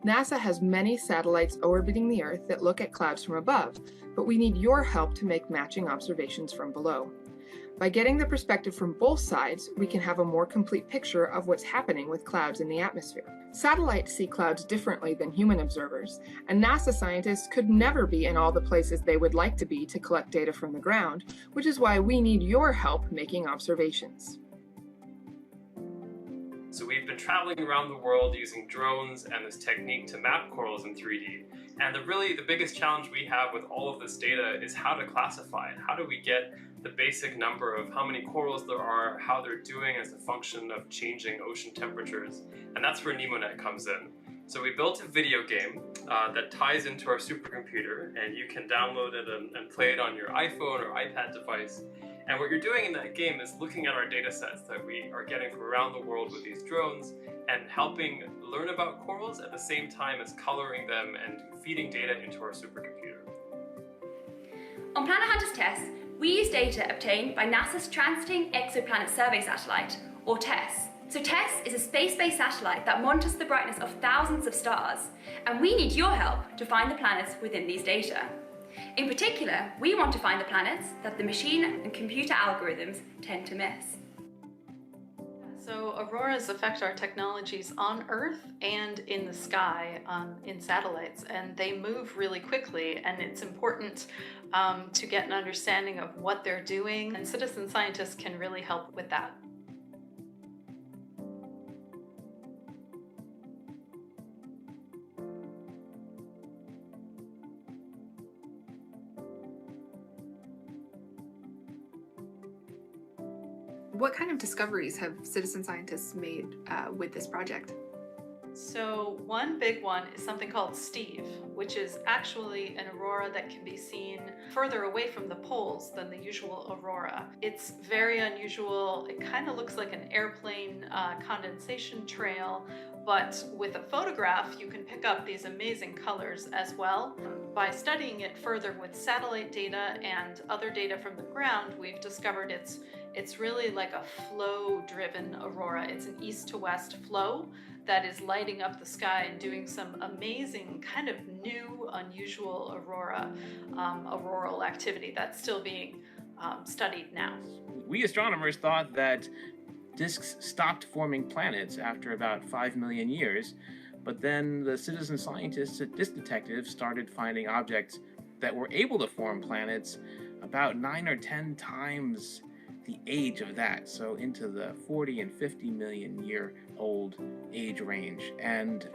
NASA has many satellites orbiting the Earth that look at clouds from above, but we need your help to make matching observations from below. By getting the perspective from both sides, we can have a more complete picture of what's happening with clouds in the atmosphere. Satellites see clouds differently than human observers, and NASA scientists could never be in all the places they would like to be to collect data from the ground, which is why we need your help making observations. So we've been traveling around the world using drones and this technique to map corals in 3D. And the biggest challenge we have with all of this data is how to classify it. How do we get the basic number of how many corals there are, how they're doing as a function of changing ocean temperatures. And that's where NemoNet comes in. So we built a video game that ties into our supercomputer, and you can download it and play it on your iPhone or iPad device. And what you're doing in that game is looking at our data sets that we are getting from around the world with these drones and helping learn about corals at the same time as coloring them and feeding data into our supercomputer. On Planet Hunters TESS, we use data obtained by NASA's Transiting Exoplanet Survey Satellite, or TESS. So TESS is a space-based satellite that monitors the brightness of thousands of stars, and we need your help to find the planets within these data. In particular, we want to find the planets that the machine and computer algorithms tend to miss. So auroras affect our technologies on Earth and in the sky in satellites, and they move really quickly, and it's important to get an understanding of what they're doing, and citizen scientists can really help with that. What kind of discoveries have citizen scientists made with this project? So one big one is something called Steve, which is actually an aurora that can be seen further away from the poles than the usual aurora. It's very unusual. It kind of looks like an airplane condensation trail, but with a photograph you can pick up these amazing colors as well. By studying it further with satellite data and other data from the ground, we've discovered it's really like a flow-driven aurora. It's an east to west flow that is lighting up the sky and doing some amazing kind of new, unusual auroral activity that's still being studied now. We astronomers thought that disks stopped forming planets after about 5 million years, but then the citizen scientists at Disk Detective started finding objects that were able to form planets about 9 or 10 times the age of that, so into the 40 and 50 million year old age range. And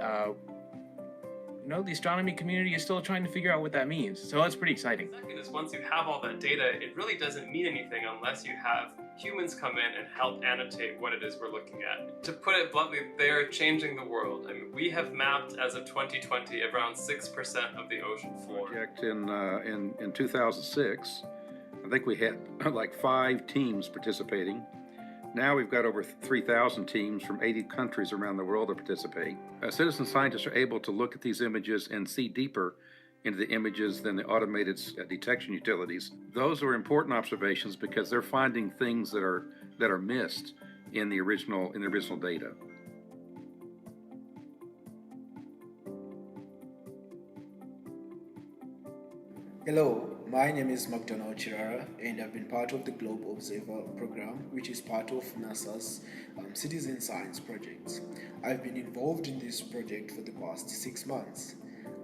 the astronomy community is still trying to figure out what that means, so it's pretty exciting. The second is, once you have all that data, it really doesn't mean anything unless you have humans come in and help annotate what it is we're looking at. To put it bluntly, they are changing the world. I mean, we have mapped, as of 2020, around 6% of the ocean floor. Project in 2006, I think we had like 5 teams participating. Now we've got over 3,000 teams from 80 countries around the world that participate. Citizen scientists are able to look at these images and see deeper into the images than the automated detection utilities. Those are important observations because they're finding things that are missed in the original data. Hello, my name is McDonald Chirara, and I've been part of the Globe Observer program, which is part of NASA's Citizen Science project. I've been involved in this project for the past 6 months.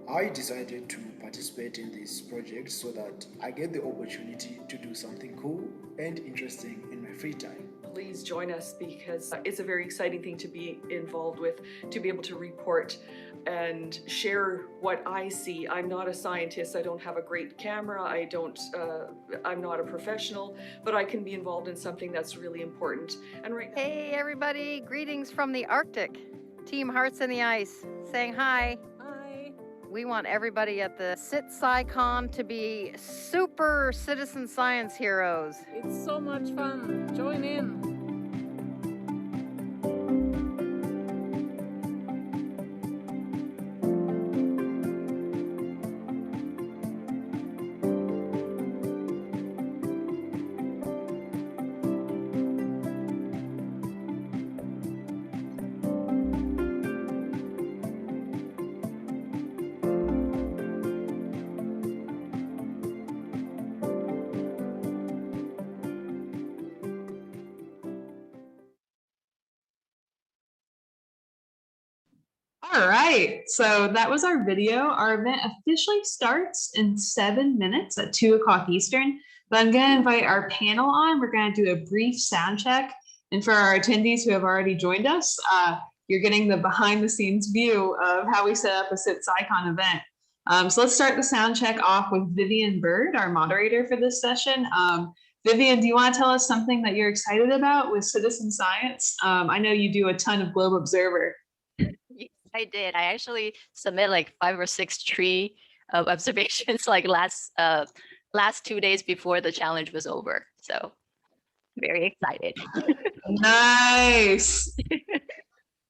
I decided to participate in this project so that I get the opportunity to do something cool and interesting in my free time. Please join us, because it's a very exciting thing to be involved with, to be able to report and share what I see. I'm not a scientist, I don't have a great camera, I'm not a professional, but I can be involved in something that's really important. And right now— Hey everybody, greetings from the Arctic. Team Hearts in the Ice, saying hi. Hi. We want everybody at the CitSciCon to be super citizen science heroes. It's so much fun. Join in. All right, so that was our video. Our event officially starts in 7 minutes at 2 o'clock Eastern. But I'm going to invite our panel on. We're going to do a brief sound check. And for our attendees who have already joined us, you're getting the behind the scenes view of how we set up a CitSciCon event. So let's start the sound check off with Vivienne Byrd, our moderator for this session. Vivienne, do you want to tell us something that you're excited about with citizen science? I know you do a ton of Globe Observer. I did. I actually submit like 5 or 6 tree observations like last 2 days before the challenge was over. So very excited. Nice.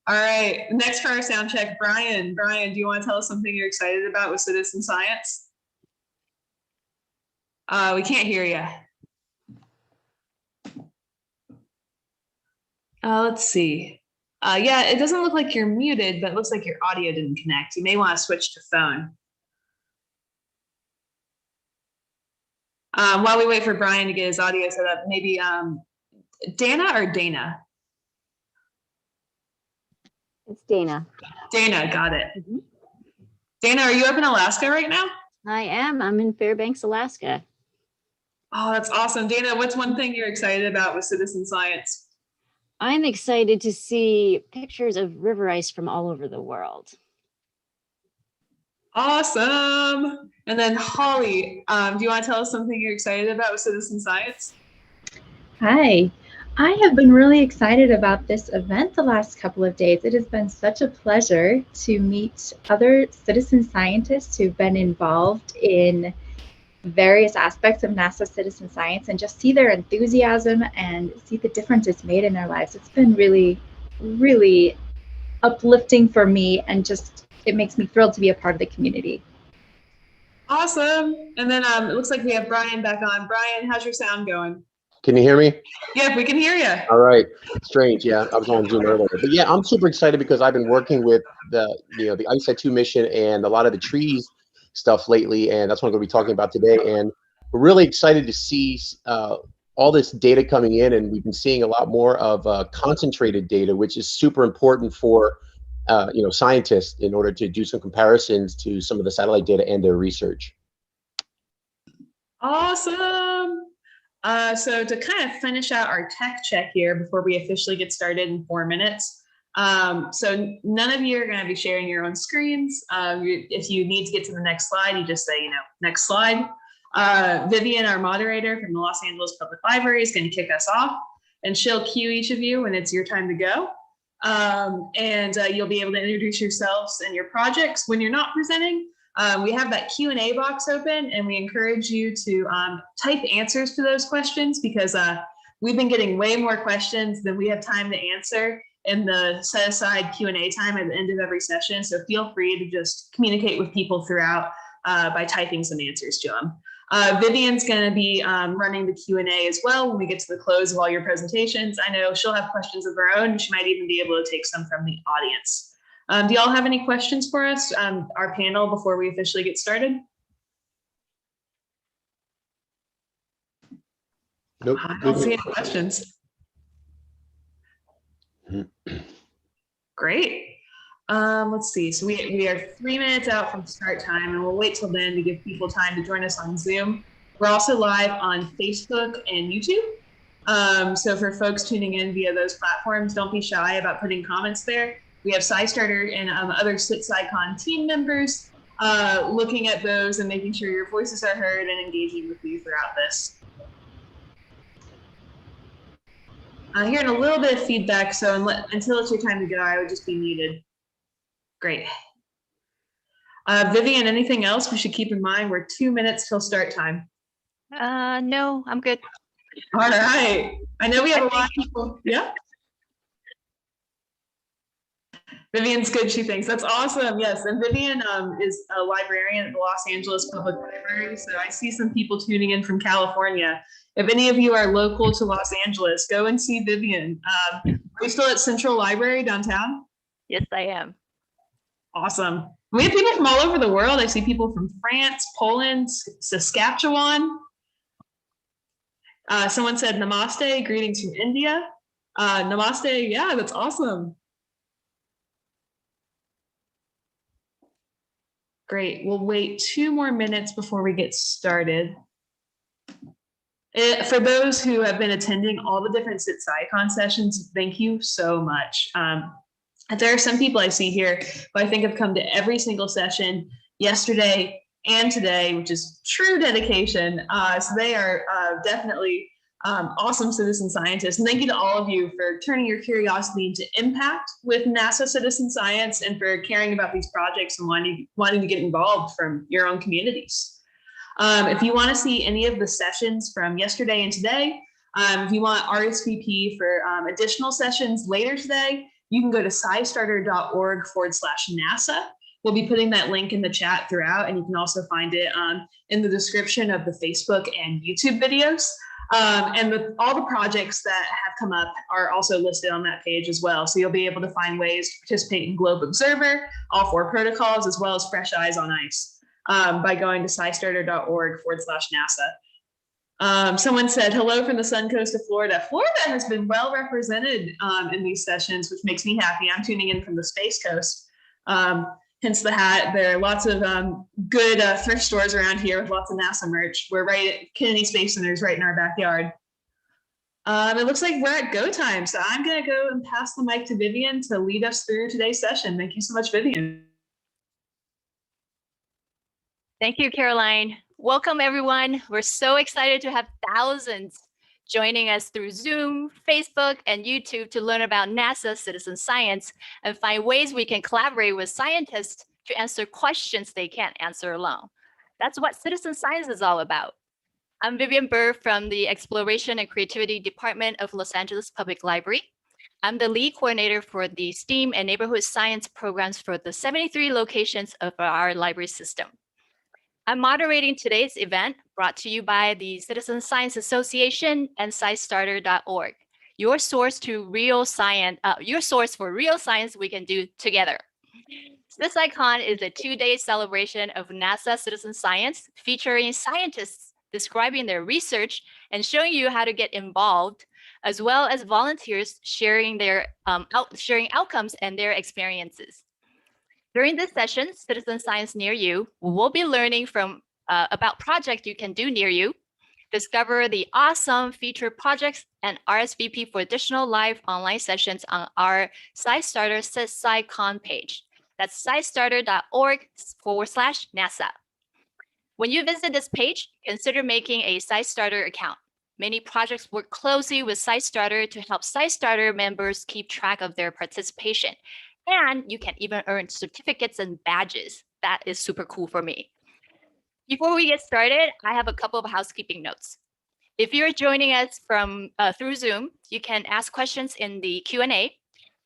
All right. Next for our sound check, Brian. Brian, do you want to tell us something you're excited about with citizen science? We can't hear you. Let's see. Yeah, it doesn't look like you're muted, but it looks like your audio didn't connect. You may want to switch to phone. While we wait for Brian to get his audio set up, maybe Dana or Dana? It's Dana. Dana, got it. Dana, are you up in Alaska right now? I am. I'm in Fairbanks, Alaska. Oh, that's awesome. Dana, what's one thing you're excited about with citizen science? I'm excited to see pictures of river ice from all over the world. Awesome. And then Holly, do you want to tell us something you're excited about with citizen science? Hi, I have been really excited about this event the last couple of days. It has been such a pleasure to meet other citizen scientists who've been involved in various aspects of NASA citizen science and just see their enthusiasm and see the difference it's made in their lives. It's been really, really uplifting for me, and just it makes me thrilled to be a part of the community. Awesome. And then it looks like we have Brian back on. Brian, how's your sound going? Can you hear me? Yeah, we can hear you. All right. Strange. Yeah, I was on Zoom earlier. But yeah, I'm super excited because I've been working with the ICESat 2 mission and a lot of the trees stuff lately, and that's what I'm going to be talking about today. And we're really excited to see all this data coming in, and we've been seeing a lot more of concentrated data, which is super important for scientists in order to do some comparisons to some of the satellite data and their research. Awesome. So to kind of finish out our tech check here before we officially get started in 4 minutes. So none of you are going to be sharing your own screens. If you need to get to the next slide, you just say, next slide. Vivienne, our moderator from the Los Angeles Public Library, is going to kick us off, and she'll cue each of you when it's your time to go. And you'll be able to introduce yourselves and your projects when you're not presenting. We have that Q&A box open, and we encourage you to type answers to those questions, because we've been getting way more questions than we have time to answer in the set aside Q&A time at the end of every session. So feel free to just communicate with people throughout by typing some answers to them. Vivienne's going to be running the Q&A as well when we get to the close of all your presentations. I know she'll have questions of her own. She might even be able to take some from the audience. Do y'all have any questions for us, our panel, before we officially get started? Nope. I don't see any questions. Great. Let's see. So we are 3 minutes out from start time, and we'll wait till then to give people time to join us on Zoom. We're also live on Facebook and YouTube. So for folks tuning in via those platforms, don't be shy about putting comments there. We have SciStarter and other CitSciCon team members looking at those and making sure your voices are heard and engaging with you throughout this. I'm hearing a little bit of feedback, so until it's your time to go, I would just be muted. Great. Vivienne, anything else we should keep in mind? We're 2 minutes till start time. No, I'm good. All right. I know we have a lot of people. Yeah. Vivienne's good, she thinks. That's awesome. Yes. And Vivienne is a librarian at the Los Angeles Public Library. So I see some people tuning in from California. If any of you are local to Los Angeles, go and see Vivienne. Are you still at Central Library downtown? Yes, I am. Awesome. We have people from all over the world. I see people from France, Poland, Saskatchewan. Someone said namaste, greetings from India. Namaste, yeah, that's awesome. Great. We'll wait 2 more minutes before we get started. For those who have been attending all the different CitSciCon sessions, thank you so much. There are some people I see here who I think have come to every single session yesterday and today, which is true dedication. So they are definitely awesome citizen scientists. And thank you to all of you for turning your curiosity into impact with NASA citizen science and for caring about these projects and wanting to get involved from your own communities. If you want to see any of the sessions from yesterday and today, if you want RSVP for additional sessions later today, you can go to scistarter.org/NASA. We'll be putting that link in the chat throughout, and you can also find it in the description of the Facebook and YouTube videos. And all the projects that have come up are also listed on that page as well. So you'll be able to find ways to participate in Globe Observer, all 4 protocols, as well as Fresh Eyes on Ice by going to scistarter.org/NASA. Someone said, hello from the sun coast of Florida. Florida has been well represented in these sessions, which makes me happy. I'm tuning in from the Space Coast, hence the hat. There are lots of good thrift stores around here with lots of NASA merch. We're right at Kennedy Space Center, right in our backyard. It looks like we're at go time, so I'm going to go and pass the mic to Vivienne to lead us through today's session. Thank you so much, Vivienne. Thank you, Caroline. Welcome, everyone. We're so excited to have thousands joining us through Zoom, Facebook, and YouTube to learn about NASA citizen science and find ways we can collaborate with scientists to answer questions they can't answer alone. That's what citizen science is all about. I'm Vivienne Byrd from the Exploration and Creativity Department of Los Angeles Public Library. I'm the lead coordinator for the STEAM and neighborhood science programs for the 73 locations of our library system. I'm moderating today's event brought to you by the Citizen Science Association and SciStarter.org, your source for real science we can do together. CitSciCon is a 2-day celebration of NASA citizen science featuring scientists describing their research and showing you how to get involved, as well as volunteers sharing their outcomes and their experiences. During this session, Citizen Science Near You, we'll be learning from about projects you can do near you, discover the awesome featured projects, and RSVP for additional live online sessions on our SciStarter CitSciCon page. That's scistarter.org/NASA. When you visit this page, consider making a SciStarter account. Many projects work closely with SciStarter to help SciStarter members keep track of their participation. And you can even earn certificates and badges. That is super cool for me. Before we get started, I have a couple of housekeeping notes. If you're joining us from through Zoom, you can ask questions in the Q&A.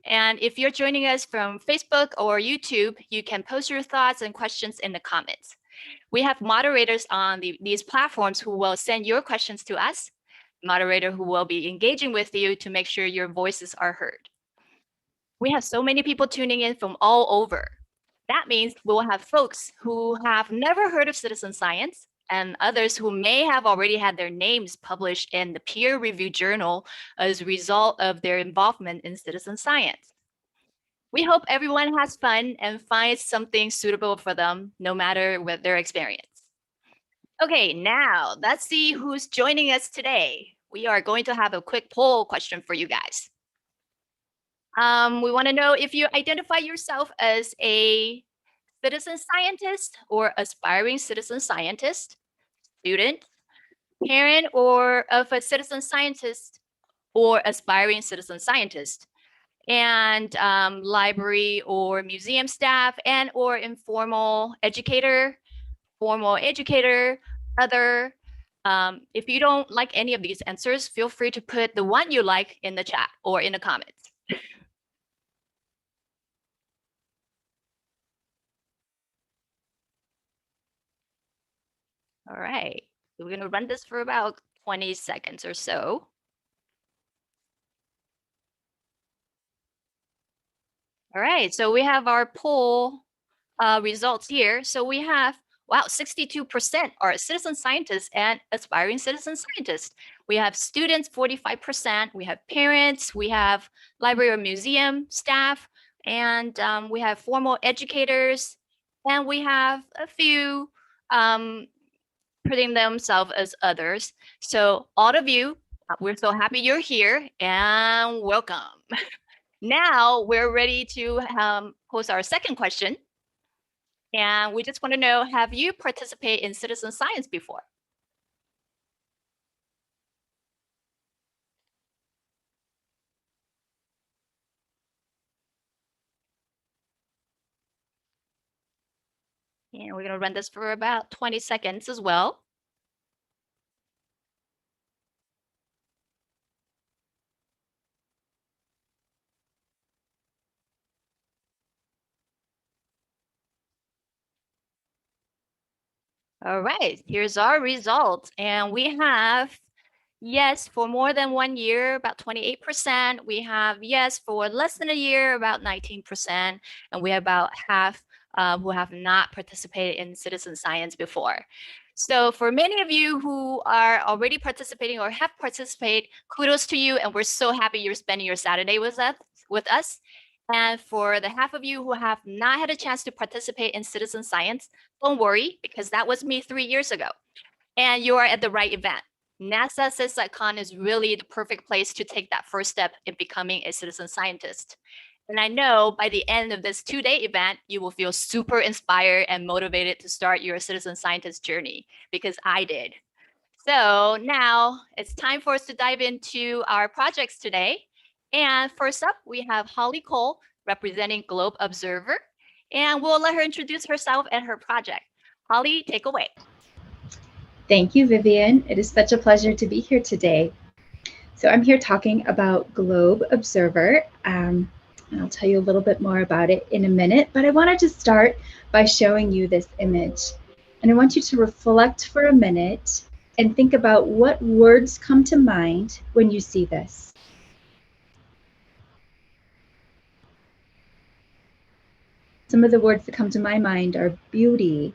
And if you're joining us from Facebook or YouTube, you can post your thoughts and questions in the comments. We have moderators on these platforms who will send your questions to us, moderator who will be engaging with you to make sure your voices are heard. We have so many people tuning in from all over. That means we'll have folks who have never heard of citizen science and others who may have already had their names published in the peer-reviewed journal as a result of their involvement in citizen science. We hope everyone has fun and finds something suitable for them, no matter what their experience. Okay, now let's see who's joining us today. We are going to have a quick poll question for you guys. We want to know if you identify yourself as a citizen scientist or aspiring citizen scientist, student, parent or of a citizen scientist or aspiring citizen scientist, and library or museum staff and or informal educator, formal educator, other. If you don't like any of these answers, feel free to put the one you like in the chat or in the comments. All right, we're going to run this for about 20 seconds or so. All right, so we have our poll results here. So we have, wow, 62% are citizen scientists and aspiring citizen scientists. We have students, 45%. We have parents. We have library or museum staff. And we have formal educators And we have a few putting themselves as others. So all of you, we're so happy you're here and welcome. Now we're ready to pose our second question. And we just want to know, have you participated in citizen science before? And we're going to run this for about 20 seconds as well. All right, here's our results. And we have yes for more than 1 year, about 28%. We have yes for less than a year, about 19%. And we have about half who have not participated in citizen science before. So for many of you who are already participating or have participated, kudos to you. And we're so happy you're spending your Saturday with us. And for the half of you who have not had a chance to participate in citizen science, don't worry, because that was me 3 years ago. And you are at the right event. NASA CitSciCon is really the perfect place to take that first step in becoming a citizen scientist. And I know by the end of this 2-day event, you will feel super inspired and motivated to start your citizen scientist journey, because I did. So now it's time for us to dive into our projects today. And first up, we have Holli Kohl representing Globe Observer. And we'll let her introduce herself and her project. Holli, take away. Thank you, Vivienne. It is such a pleasure to be here today. So I'm here talking about Globe Observer, and I'll tell you a little bit more about it in a minute, but I wanted to start by showing you this image. And I want you to reflect for a minute and think about what words come to mind when you see this. Some of the words that come to my mind are beauty,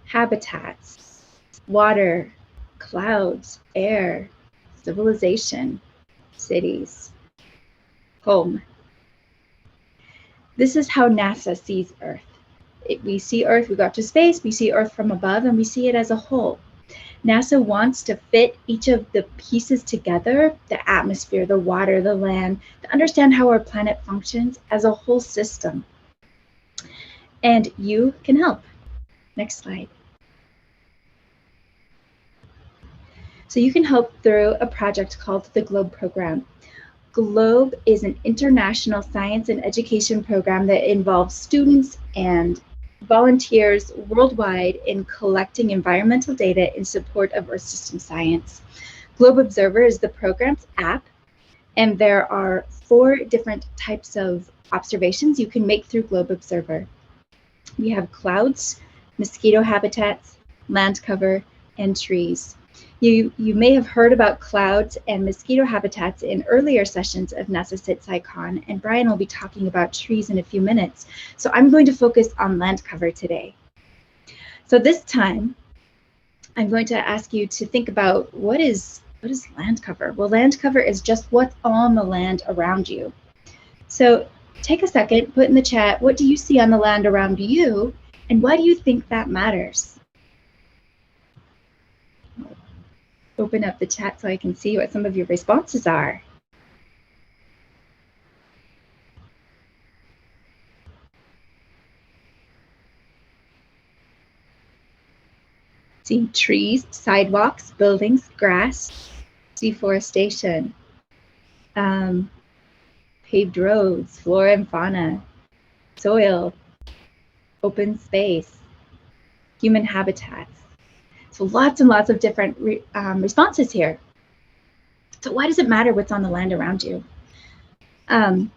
habitats, water, clouds, air, civilization, cities, home. This is how NASA sees Earth. We see Earth, we go out to space, we see Earth from above, and we see it as a whole. NASA wants to fit each of the pieces together, the atmosphere, the water, the land, to understand how our planet functions as a whole system. And you can help. Next slide. So you can help through a project called the GLOBE program. GLOBE is an international science and education program that involves students and volunteers worldwide in collecting environmental data in support of Earth system science. Globe Observer is the program's app, and there are 4 different types of observations you can make through Globe Observer. We have clouds, mosquito habitats, land cover, and trees. You may have heard about clouds and mosquito habitats in earlier sessions of NASA CitSciCon, and Brian will be talking about trees in a few minutes. So I'm going to focus on land cover today. So this time, I'm going to ask you to think about what is land cover? Well, land cover is just what's on the land around you. So take a second, put in the chat, what do you see on the land around you, and why do you think that matters? Open up the chat so I can see what some of your responses are. See trees, sidewalks, buildings, grass, deforestation, paved roads, flora and fauna, soil, open space, human habitats. So lots and lots of different responses here. So why does it matter what's on the land around you? We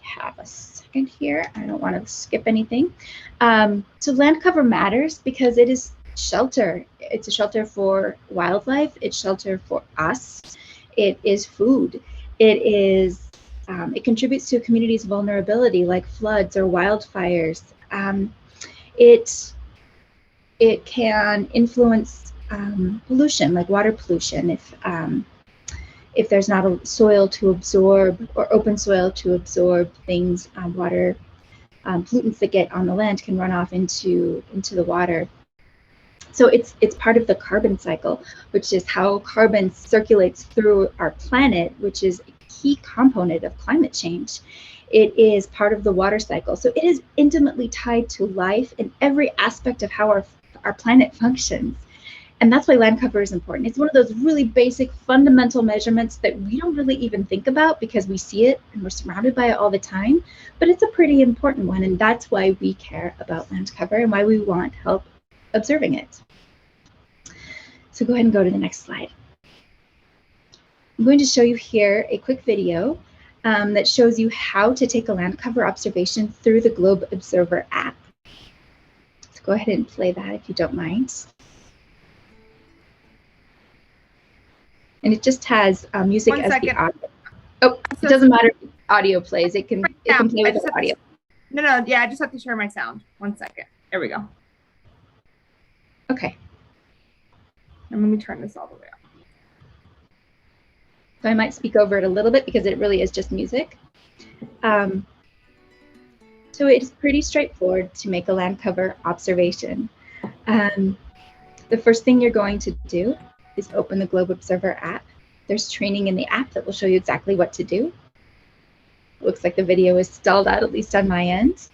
have a second here. I don't want to skip anything. So land cover matters because it is shelter. It's a shelter for wildlife. It's shelter for us. It is food. It is. It contributes to a community's vulnerability, like floods or wildfires. It can influence pollution, like water pollution, if there's not a soil to absorb or open soil to absorb things, water, pollutants that get on the land can run off into the water. So it's part of the carbon cycle, which is how carbon circulates through our planet, which is a key component of climate change. It is part of the water cycle. So it is intimately tied to life in every aspect of how our planet functions. And that's why land cover is important. It's one of those really basic fundamental measurements that we don't really even think about because we see it and we're surrounded by it all the time, but it's a pretty important one. And that's why we care about land cover and why we want help observing it. So go ahead and go to the next slide. I'm going to show you here a quick video that shows you how to take a land cover observation through the Globe Observer app. So go ahead and play that if you don't mind. And it just has music as the audio. Oh, it doesn't matter if audio plays. It can play with the audio. No, yeah, I just have to share my sound. 1 second. There we go. Okay. And let me turn this all the way up. So I might speak over it a little bit because it really is just music. So it's pretty straightforward to make a land cover observation. The first thing you're going to do is open the Globe Observer app. There's training in the app that will show you exactly what to do. It looks like the video is stalled out, at least on my end.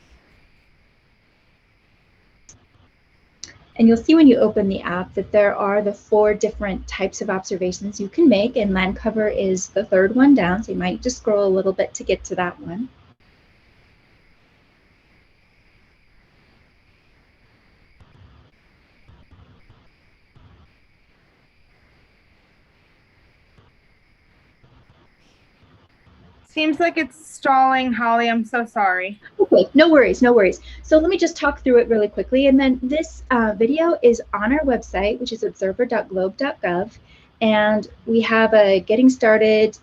And you'll see when you open the app that there are the 4 different types of observations you can make, and land cover is the 3rd one down, so you might just scroll a little bit to get to that one. Seems like it's stalling, Holly. I'm so sorry. Okay, no worries, no worries. So let me just talk through it really quickly. And then this video is on our website, which is observer.globe.gov. And we have a getting started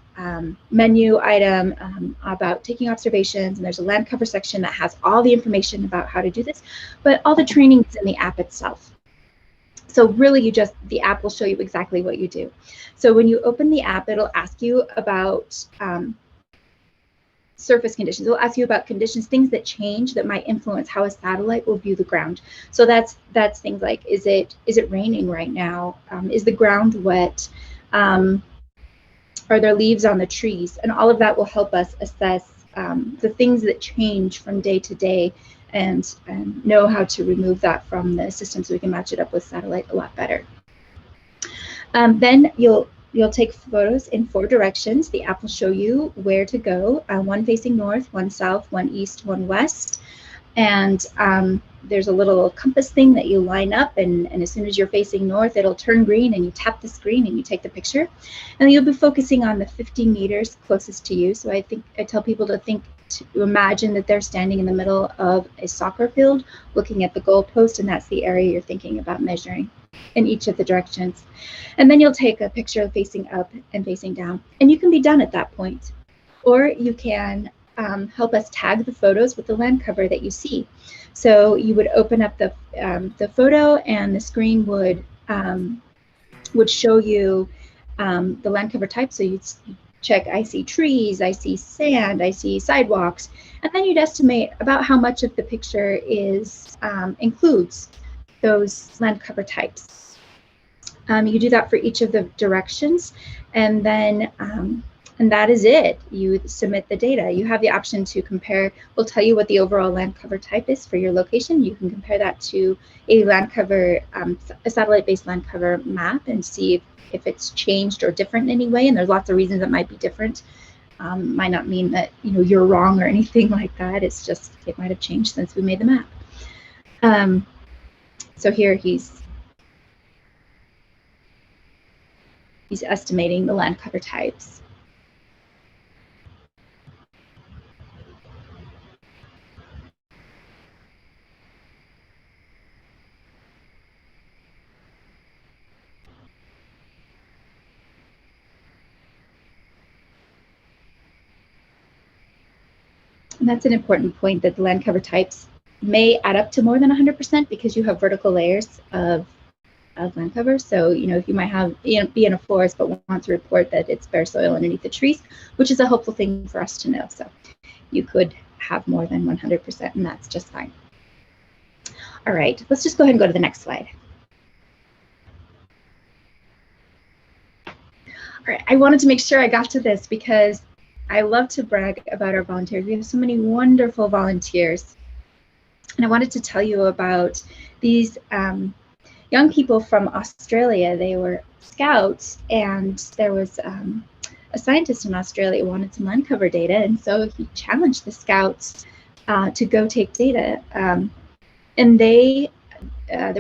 menu item about taking observations. And there's a land cover section that has all the information about how to do this. But all the training is in the app itself. So really, the app will show you exactly what you do. So when you open the app, it'll ask you about surface conditions. It'll ask you about conditions, things that change that might influence how a satellite will view the ground. So that's things like, is it raining right now? Is the ground wet? Are there leaves on the trees? And all of that will help us assess the things that change from day to day and know how to remove that from the system so we can match it up with satellite a lot better. Then you'll take photos in 4 directions. The app will show you where to go, 1 facing north, 1 south, 1 east, 1 west. And there's a little compass thing that you line up, and as soon as you're facing north, it'll turn green and you tap the screen and you take the picture. And you'll be focusing on the 50 meters closest to you. So I tell people to imagine that they're standing in the middle of a soccer field looking at the goalpost, and that's the area you're thinking about measuring in each of the directions. And then you'll take a picture facing up and facing down, and you can be done at that point. Or you can help us tag the photos with the land cover that you see. So you would open up the photo, and the screen would show you the land cover type. So you'd check, I see trees, I see sand, I see sidewalks, and then you'd estimate about how much of the picture includes those land cover types. You do that for each of the directions, and then and that is it. You submit the data. You have the option to compare. We'll tell you what the overall land cover type is for your location. You can compare that to a land cover, a satellite-based land cover map, and see if it's changed or different in any way. And there's lots of reasons it might be different. Might not mean that you're wrong or anything like that. It's just it might have changed since we made the map. So here he's estimating the land cover types. And that's an important point, that the land cover types may add up to more than 100% because you have vertical layers of land cover. So, if you might have be in a forest but want to report that it's bare soil underneath the trees, which is a helpful thing for us to know. So you could have more than 100%, and that's just fine. All right, let's just go ahead and go to the next slide. All right, I wanted to make sure I got to this because I love to brag about our volunteers. We have so many wonderful volunteers. And I wanted to tell you about these young people from Australia. They were scouts, and there was a scientist in Australia who wanted some land cover data, and so he challenged the scouts to go take data. And there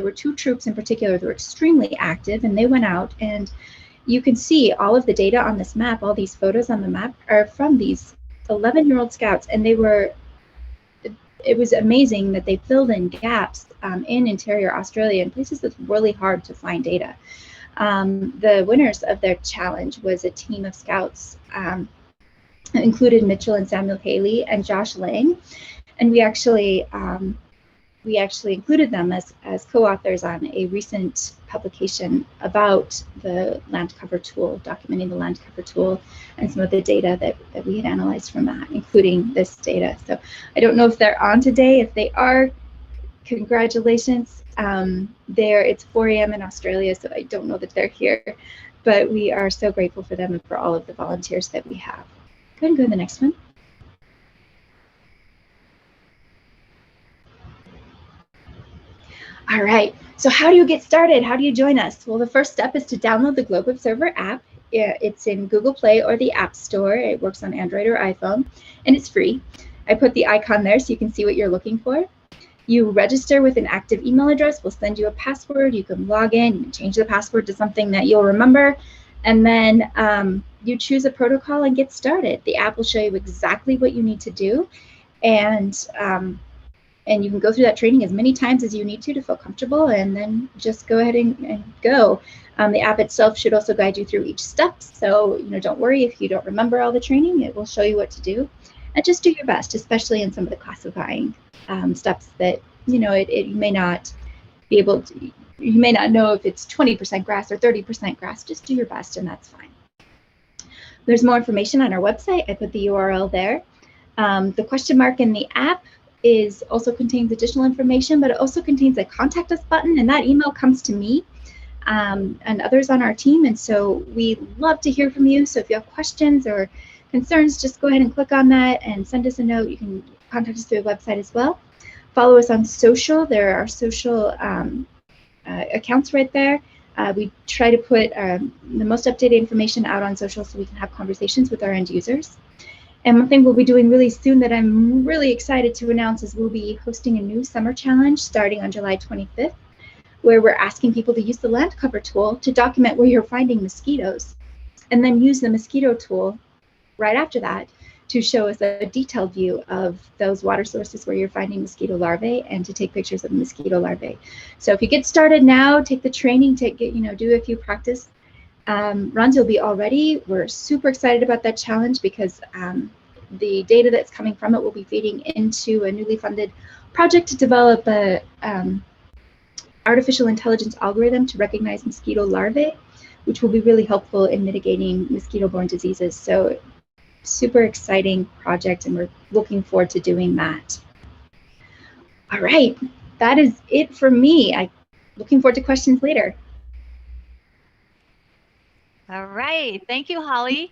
were two troops in particular that were extremely active, and they went out, and you can see all of the data on this map, all these photos on the map are from these 11-year-old scouts, and it was amazing that they filled in gaps in interior Australia in places that's really hard to find data. The winners of their challenge was a team of scouts, included Mitchell and Samuel Haley and Josh Lang, and we actually included them as co-authors on a recent publication about the land cover tool, documenting the land cover tool and some of the data that we had analyzed from that, including this data. So I don't know if they're on today. If they are, congratulations. It's 4 a.m. in Australia, so I don't know that they're here, but we are so grateful for them and for all of the volunteers that we have. Go ahead and go to the next one. All right, so how do you get started? How do you join us? Well, the first step is to download the Globe Observer app. It's in Google Play or the App Store. It works on Android or iPhone, and it's free. I put the icon there so you can see what you're looking for. You register with an active email address. We'll send you a password. You can log in, you can change the password to something that you'll remember, and then you choose a protocol and get started. The app will show you exactly what you need to do, and you can go through that training as many times as you need to feel comfortable, and then just go ahead and go. The app itself should also guide you through each step, so don't worry if you don't remember all the training. It will show you what to do, and just do your best, especially in some of the classifying steps that you may not be able to. You may not know if it's 20% grass or 30% grass. Just do your best, and that's fine. There's more information on our website. I put the URL there. The question mark in the app also contains additional information, but it also contains a contact us button, and that email comes to me and others on our team, and so we love to hear from you. So if you have questions or concerns, just go ahead and click on that and send us a note. You can contact us through the website as well. Follow us on social. There are social accounts right there. We try to put the most updated information out on social so we can have conversations with our end users. And one thing we'll be doing really soon that I'm really excited to announce is we'll be hosting a new summer challenge starting on July 25th, where we're asking people to use the land cover tool to document where you're finding mosquitoes, and then use the mosquito tool right after that to show us a detailed view of those water sources where you're finding mosquito larvae, and to take pictures of the mosquito larvae. So if you get started now, take the training, do a few practice runs, you'll be all ready. We're super excited about that challenge because the data that's coming from it will be feeding into a newly funded project to develop a artificial intelligence algorithm to recognize mosquito larvae, which will be really helpful in mitigating mosquito-borne diseases. So super exciting project, and we're looking forward to doing that. All right, that is it for me. I'm looking forward to questions later. All right, thank you, Holly.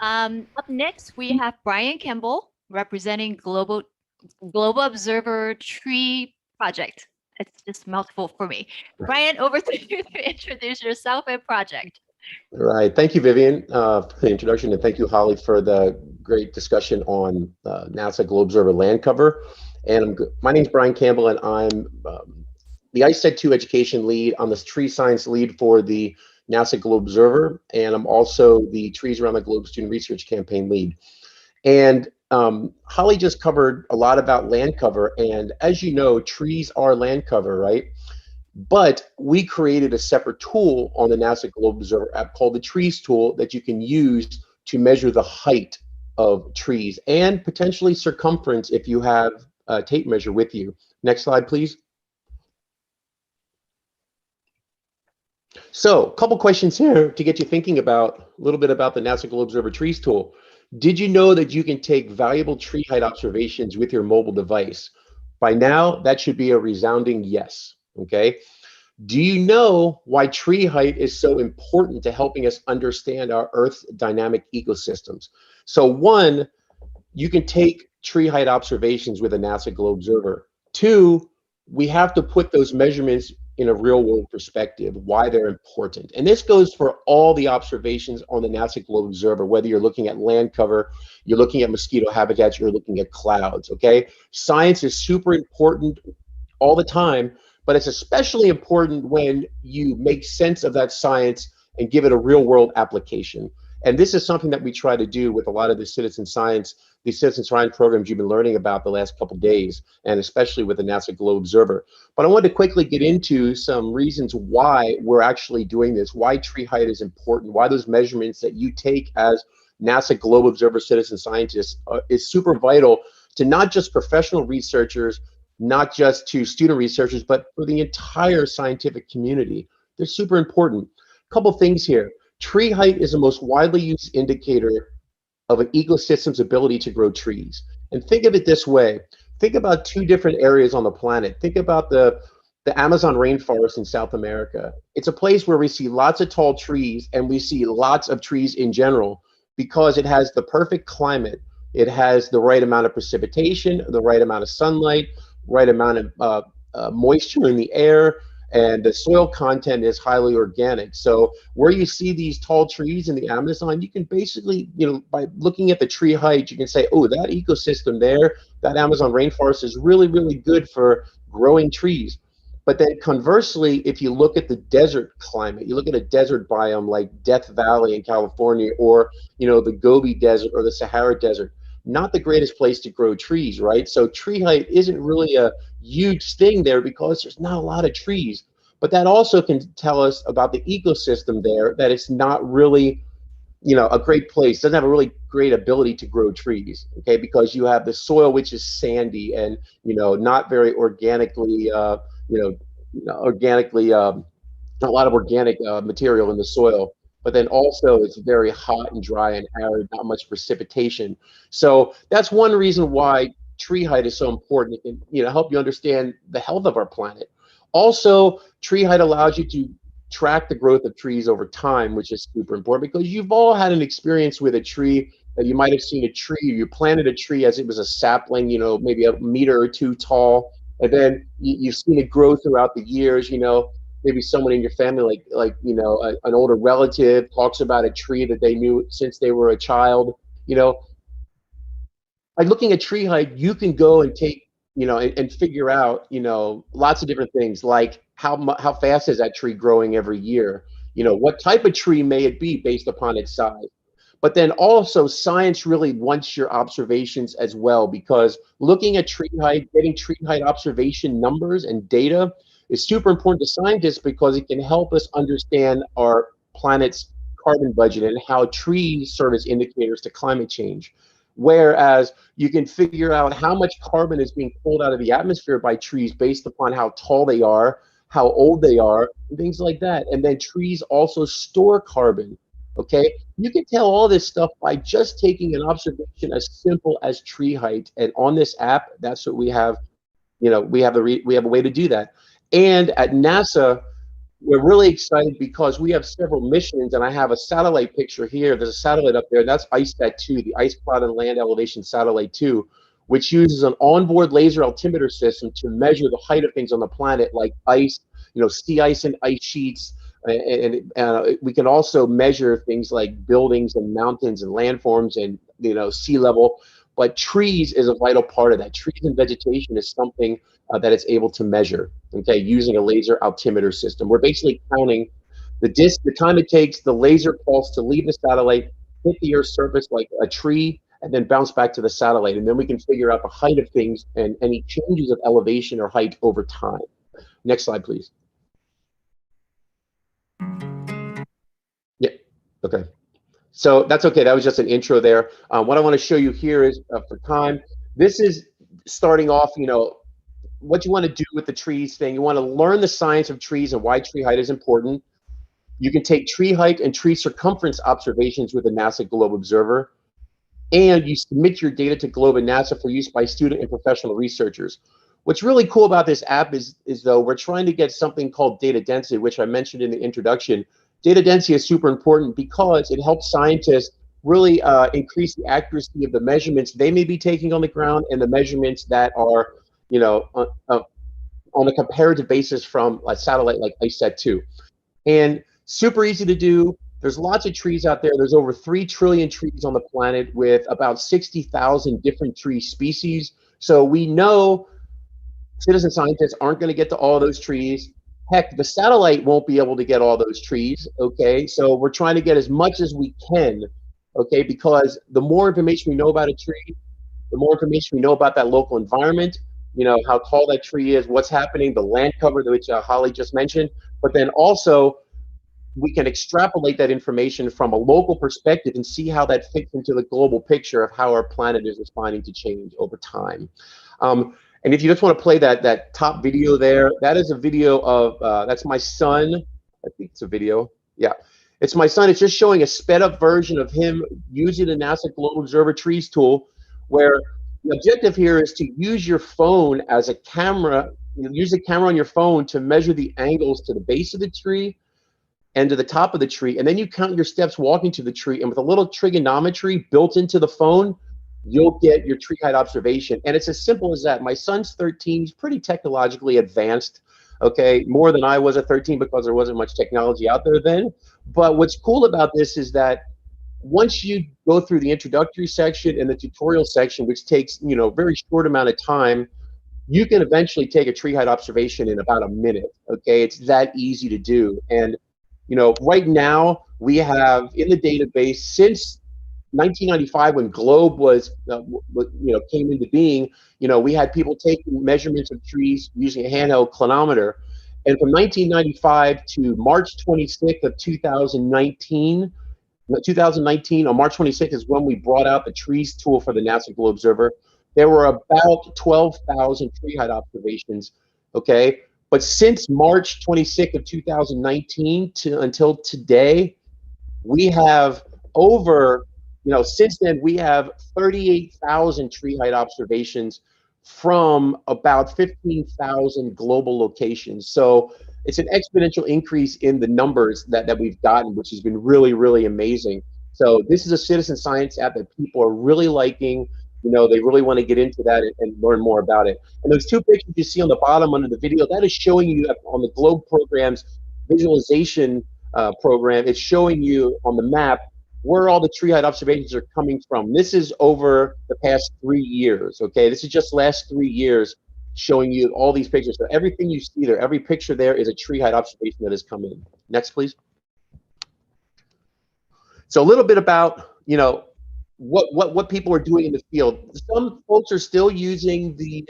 Up next, we have Brian Campbell representing Global Observer Tree Project. It's just mouthful for me. Brian, over to you to introduce yourself and project. All right, thank you, Vivienne, for the introduction, and thank you, Holly, for the great discussion on NASA Global Observer land cover. And my name is Brian Campbell, and I'm the ICET2 education lead. I'm the tree science lead for the NASA Global Observer, and I'm also the Trees Around the Globe Student Research Campaign lead. And Holly just covered a lot about land cover, and as you know, trees are land cover, right? But we created a separate tool on the NASA Global Observer app called the Trees tool that you can use to measure the height of trees and potentially circumference if you have a tape measure with you. Next slide, please. So a couple questions here to get you thinking about a little bit about the NASA Global Observer Trees tool. Did you know that you can take valuable tree height observations with your mobile device? By now, that should be a resounding yes, okay? Do you know why tree height is so important to helping us understand our Earth's dynamic ecosystems? So one, you can take tree height observations with a NASA Globe Observer. Two, we have to put those measurements in a real world perspective, why they're important. And this goes for all the observations on the NASA Globe Observer, whether you're looking at land cover, you're looking at mosquito habitats, you're looking at clouds, okay? Science is super important all the time, but it's especially important when you make sense of that science and give it a real world application. And this is something that we try to do with a lot of the citizen science programs you've been learning about the last couple of days, and especially with the NASA Globe Observer. But I wanted to quickly get into some reasons why we're actually doing this, why tree height is important, why those measurements that you take as NASA Globe Observer citizen scientists is super vital to not just professional researchers, not just to student researchers, but for the entire scientific community. They're super important. A couple things here. Tree height is the most widely used indicator of an ecosystem's ability to grow trees. And think of it this way. Think about two different areas on the planet. Think about the Amazon rainforest in South America. It's a place where we see lots of tall trees, and we see lots of trees in general because it has the perfect climate. It has the right amount of precipitation, the right amount of sunlight, right amount of moisture in the air, and the soil content is highly organic. So where you see these tall trees in the Amazon, you can basically, by looking at the tree height, you can say, oh, that ecosystem there, that Amazon rainforest is really, really good for growing trees. But then conversely, if you look at the desert climate, you look at a desert biome like Death Valley in California, or the Gobi Desert or the Sahara Desert, not the greatest place to grow trees, right? So tree height isn't really a huge thing there because there's not a lot of trees. But that also can tell us about the ecosystem there, that it's not really, a great place, doesn't have a really great ability to grow trees, okay? Because you have the soil, which is sandy and, not very organically, a lot of organic material in the soil. But then also it's very hot and dry and arid, not much precipitation. So that's one reason why tree height is so important. It can, help you understand the health of our planet. Also, tree height allows you to track the growth of trees over time, which is super important because you've all had an experience with a tree that you might have seen a tree, you planted a tree as it was a sapling, maybe a meter or two tall, and then you've seen it grow throughout the years, maybe someone in your family, an older relative talks about a tree that they knew since they were a child. By looking at tree height, you can go and take, and figure out, lots of different things, like how fast is that tree growing every year? What type of tree may it be based upon its size? But then also science really wants your observations as well, because looking at tree height, getting tree height observation numbers and data is super important to scientists because it can help us understand our planet's carbon budget and how trees serve as indicators to climate change. Whereas you can figure out how much carbon is being pulled out of the atmosphere by trees based upon how tall they are, how old they are, and things like that. And then trees also store carbon. Okay, you can tell all this stuff by just taking an observation as simple as tree height. And on this app, that's what we have. We have a way to do that. And at NASA, we're really excited because we have several missions, and I have a satellite picture here. There's a satellite up there. That's ICESat-2, the Ice Cloud and Land Elevation Satellite 2, which uses an onboard laser altimeter system to measure the height of things on the planet, like ice, sea ice and ice sheets. And we can also measure things like buildings and mountains and landforms and sea level. But trees is a vital part of that. Trees and vegetation is something that it's able to measure, okay, using a laser altimeter system. We're basically counting the time it takes the laser pulse to leave the satellite, hit the Earth's surface like a tree, and then bounce back to the satellite. And then we can figure out the height of things and any changes of elevation or height over time. Next slide, please. Yeah, okay. So that's okay. That was just an intro there. What I want to show you here is, for time, this is starting off, what you want to do with the trees thing. You want to learn the science of trees and why tree height is important. You can take tree height and tree circumference observations with the NASA Globe Observer. and you submit your data to Globe and NASA for use by student and professional researchers. What's really cool about this app is though we're trying to get something called data density, which I mentioned in the introduction. Data density is super important because it helps scientists really increase the accuracy of the measurements they may be taking on the ground and the measurements that are, you know, on a comparative basis from a satellite like ICET-2. And super easy to do. There's lots of trees out there. There's over 3 trillion trees on the planet with about 60,000 different tree species. So we know citizen scientists aren't going to get to all those trees. Heck, the satellite won't be able to get all those trees, okay? So we're trying to get as much as we can, okay? Because the more information we know about a tree, the more information we know about that local environment, you know, how tall that tree is, what's happening, the land cover, which Holly just mentioned, but then also we can extrapolate that information from a local perspective and see how that fits into the global picture of how our planet is responding to change over time. And if you just want to play that top video there, that is a video of, that's my son. I think it's a video. Yeah, it's my son. It's just showing a sped up version of him using the NASA Global Observer Trees tool, where the objective here is to use your phone as a camera. You use the camera on your phone to measure the angles to the base of the tree and to the top of the tree, and then you count your steps walking to the tree, and with a little trigonometry built into the phone, you'll get your tree height observation. And it's as simple as that. My son's 13, he's pretty technologically advanced, okay, more than I was at 13 because there wasn't much technology out there then. But what's cool about this is that once you go through the introductory section and the tutorial section, which takes, you know, a very short amount of time, you can eventually take a tree height observation in about a minute, okay? It's that easy to do. And you know, right now we have in the database since 1995, when Globe was, came into being. You know, we had people taking measurements of trees using a handheld clinometer, and from 1995 to March 26th of 2019, on March 26th is when we brought out the trees tool for the NASA Globe Observer. There were about 12,000 tree height observations. Okay. But since March 26th of 2019 until today, we have over, since then, we have 38,000 tree height observations from about 15,000 global locations. So it's an exponential increase in the numbers that we've gotten, which has been really, really amazing. So this is a citizen science app that people are really liking. They really want to get into that and learn more about it. And those 2 pictures you see on the bottom under the video, that is showing you on the Globe program's visualization program. It's showing you on the map where all the tree height observations are coming from. This is over the past 3 years, okay? This is just last 3 years showing you all these pictures. So everything you see there, every picture there is a tree height observation that has come in. Next, please. So a little bit about, what people are doing in the field. Some folks are still using the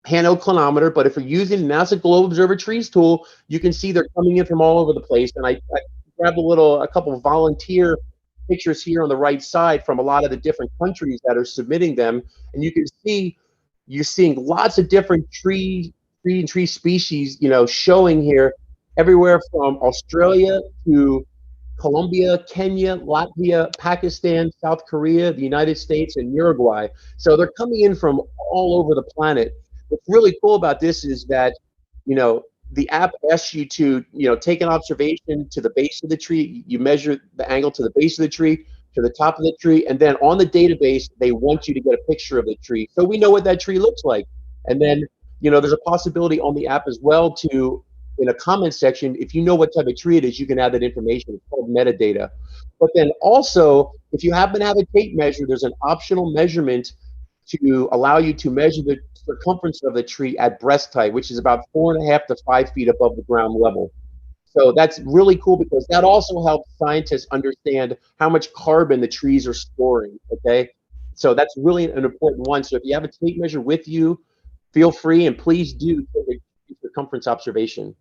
handheld clinometer, but if you're using NASA Globe Observer Trees tool, you can see they're coming in from all over the place. And I grabbed a couple of volunteer pictures here on the right side from a lot of the different countries that are submitting them, and you can see you're seeing lots of different tree species, showing here everywhere from Australia to Colombia, Kenya, Latvia, Pakistan, South Korea, the United States, and Uruguay. So they're coming in from all over the planet. What's really cool about this is that, the app asks you to, take an observation to the base of the tree. You measure the angle to the base of the tree, to the top of the tree, and then on the database, they want you to get a picture of the tree. So we know what that tree looks like. And then, there's a possibility on the app as well to, in a comment section, if you know what type of tree it is, you can add that information. It's called metadata. But then also, if you happen to have a tape measure, there's an optional measurement to allow you to measure the circumference of the tree at breast height, which is about 4.5 to 5 feet above the ground level. So that's really cool because that also helps scientists understand how much carbon the trees are storing, okay? So that's really an important one. So if you have a tape measure with you, feel free and please do take a circumference observation.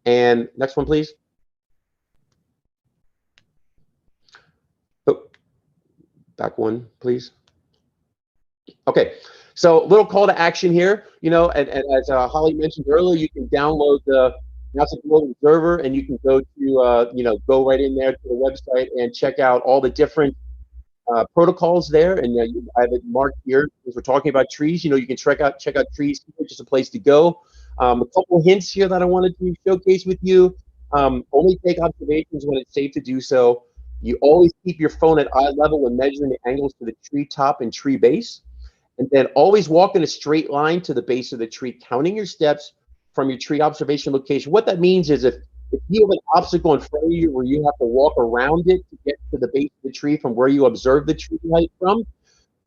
And next one, please. Oh, back one, please. Okay, so little call to action here, and as Holly mentioned earlier, you can download the NASA Global Observer, and you can go to, go right in there to the website and check out all the different protocols there. And I have it marked here because we're talking about trees. You can check out trees, which is a place to go. A couple hints here that I wanted to showcase with you. Only take observations when it's safe to do so. You always keep your phone at eye level when measuring the angles to the tree top and tree base. And then always walk in a straight line to the base of the tree, counting your steps from your tree observation location. What that means is if you have an obstacle in front of you where you have to walk around it to get to the base of the tree from where you observe the tree height from,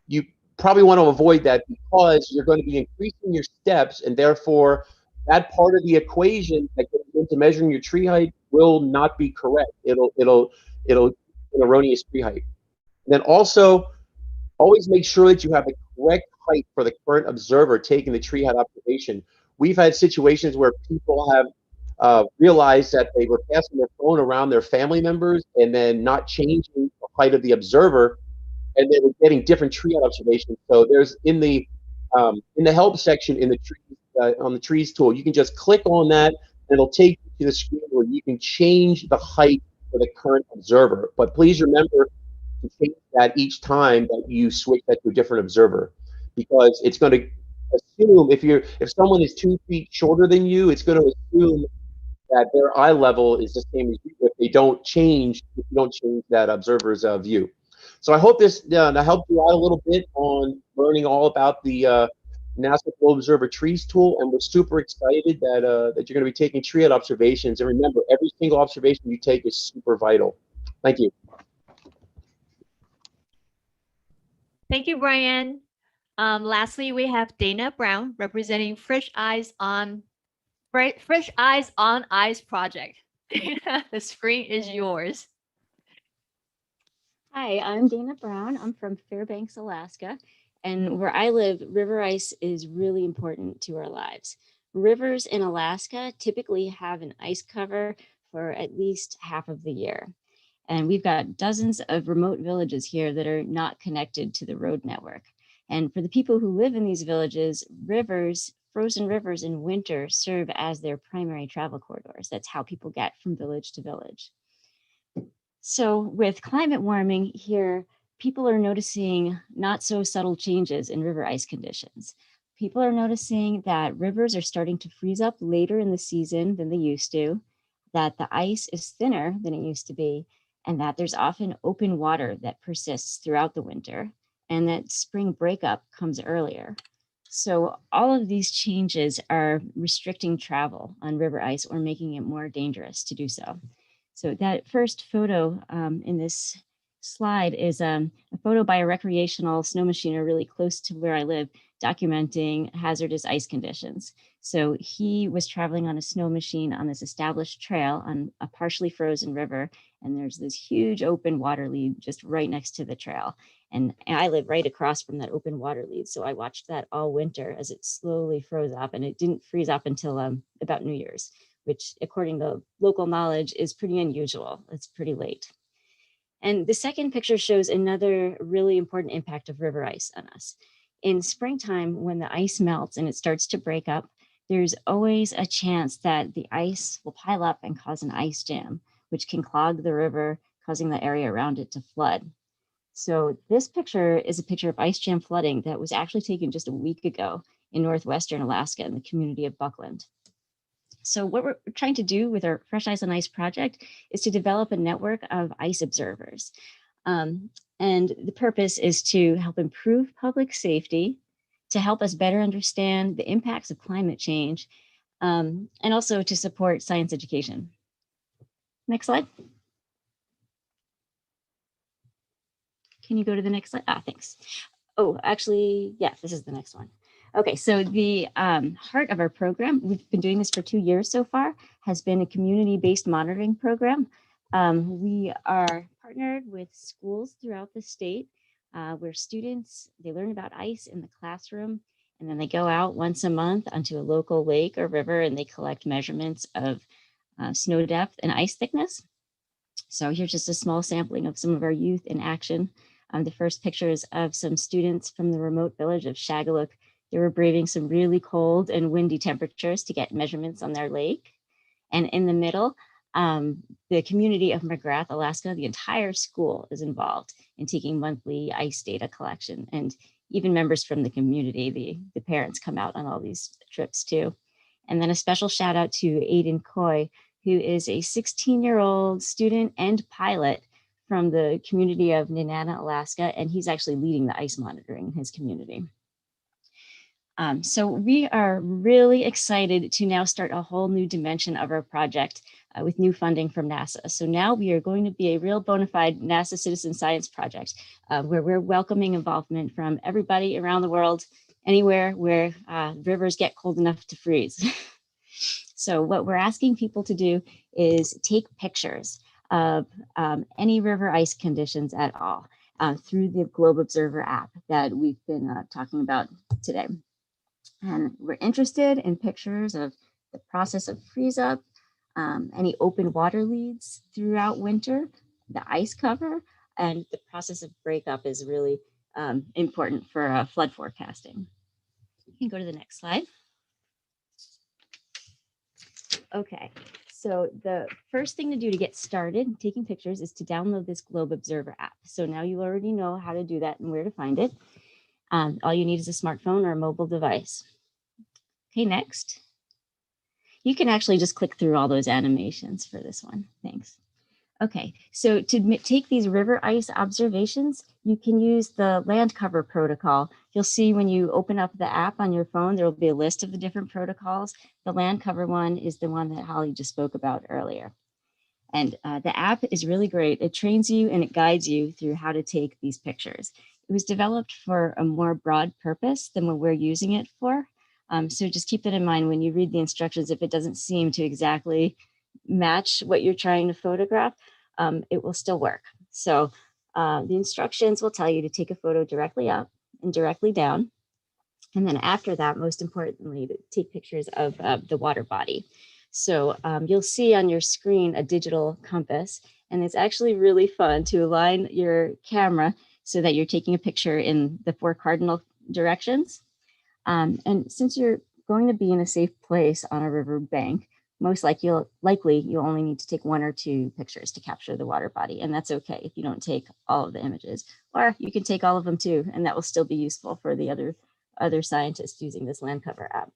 you probably want to avoid that because you're going to be increasing your steps, and therefore that part of the equation that goes into measuring your tree height will not be correct. It'll an erroneous tree height. And then also always make sure that you have the correct height for the current observer taking the tree height observation. We've had situations where people have realized that they were passing their phone around their family members and then not changing the height of the observer, and they were getting different tree height observations. So there's in the help section in the trees, on the trees tool, you can just click on that and it'll take you to the screen where you can change the height for the current observer. But please remember to change that each time that you switch that to a different observer, because it's going to assume if someone is 2 feet shorter than you, it's going to assume that their eye level is the same as you if you don't change that observer's view. So I hope this helped you out a little bit on learning all about the NASA Global Observer Trees tool, and we're super excited that you're going to be taking tree height observations. And remember, every single observation you take is super vital. Thank you. Thank you, Brian. Lastly, we have Dana Brown representing Fresh Eyes on Ice project. Dana, the screen is yours. Hi, I'm Dana Brown. I'm from Fairbanks, Alaska. And where I live, river ice is really important to our lives. Rivers in Alaska typically have an ice cover for at least half of the year. And we've got dozens of remote villages here that are not connected to the road network. And for the people who live in these villages, frozen rivers in winter serve as their primary travel corridors. That's how people get from village to village. So with climate warming here, people are noticing not so subtle changes in river ice conditions. People are noticing that rivers are starting to freeze up later in the season than they used to, that the ice is thinner than it used to be, and that there's often open water that persists throughout the winter, and that spring breakup comes earlier. So all of these changes are restricting travel on river ice or making it more dangerous to do so. So that first photo in this slide is a photo by a recreational snow machiner really close to where I live, documenting hazardous ice conditions. So he was traveling on a snow machine on this established trail on a partially frozen river, and there's this huge open water lead just right next to the trail. And I live right across from that open water lead. So I watched that all winter as it slowly froze up, and it didn't freeze up until about New Year's, which according to local knowledge is pretty unusual. It's pretty late. And the second picture shows another really important impact of river ice on us. In springtime, when the ice melts and it starts to break up, there's always a chance that the ice will pile up and cause an ice jam, which can clog the river, causing the area around it to flood. So this picture is a picture of ice jam flooding that was actually taken just a week ago in northwestern Alaska in the community of Buckland. So what we're trying to do with our Fresh Eyes on Ice project is to develop a network of ice observers. And the purpose is to help improve public safety, to help us better understand the impacts of climate change, and also to support science education. Next slide. Can you go to the next slide? Thanks. Oh, actually, yeah, this is the next one. Okay, so the heart of our program, we've been doing this for 2 years so far, has been a community-based monitoring program. We are partnered with schools throughout the state where students, they learn about ice in the classroom, and then they go out once a month onto a local lake or river and they collect measurements of snow depth and ice thickness. So here's just a small sampling of some of our youth in action. The first picture is of some students from the remote village of Shagaluk. They were braving some really cold and windy temperatures to get measurements on their lake. And in the middle, the community of McGrath, Alaska, the entire school is involved in taking monthly ice data collection. And even members from the community, the parents come out on all these trips too. And then a special shout out to Aiden Coy, who is a 16-year-old student and pilot from the community of Nenana, Alaska, and he's actually leading the ice monitoring in his community. So we are really excited to now start a whole new dimension of our project with new funding from NASA. So now we are going to be a real bona fide NASA citizen science project where we're welcoming involvement from everybody around the world, anywhere where rivers get cold enough to freeze. So what we're asking people to do is take pictures of any river ice conditions at all through the Globe Observer app that we've been talking about today. And we're interested in pictures of the process of freeze up, any open water leads throughout winter, the ice cover, and the process of breakup is really important for flood forecasting. You can go to the next slide. Okay, so the first thing to do to get started taking pictures is to download this Globe Observer app. So now you already know how to do that and where to find it. All you need is a smartphone or a mobile device. Okay, next. You can actually just click through all those animations for this one. Thanks. Okay, so to take these river ice observations, you can use the land cover protocol. You'll see when you open up the app on your phone, there will be a list of the different protocols. The land cover one is the one that Holly just spoke about earlier. And the app is really great. It trains you and it guides you through how to take these pictures. It was developed for a more broad purpose than what we're using it for. So just keep that in mind when you read the instructions. If it doesn't seem to exactly match what you're trying to photograph, it will still work. So the instructions will tell you to take a photo directly up and directly down. And then after that, most importantly, to take pictures of the water body. So you'll see on your screen a digital compass, and it's actually really fun to align your camera so that you're taking a picture in the 4 cardinal directions. And since you're going to be in a safe place on a river bank, most likely you'll only need to take 1 or 2 pictures to capture the water body. And that's okay if you don't take all of the images, or you can take all of them too, and that will still be useful for the other scientists using this land cover app.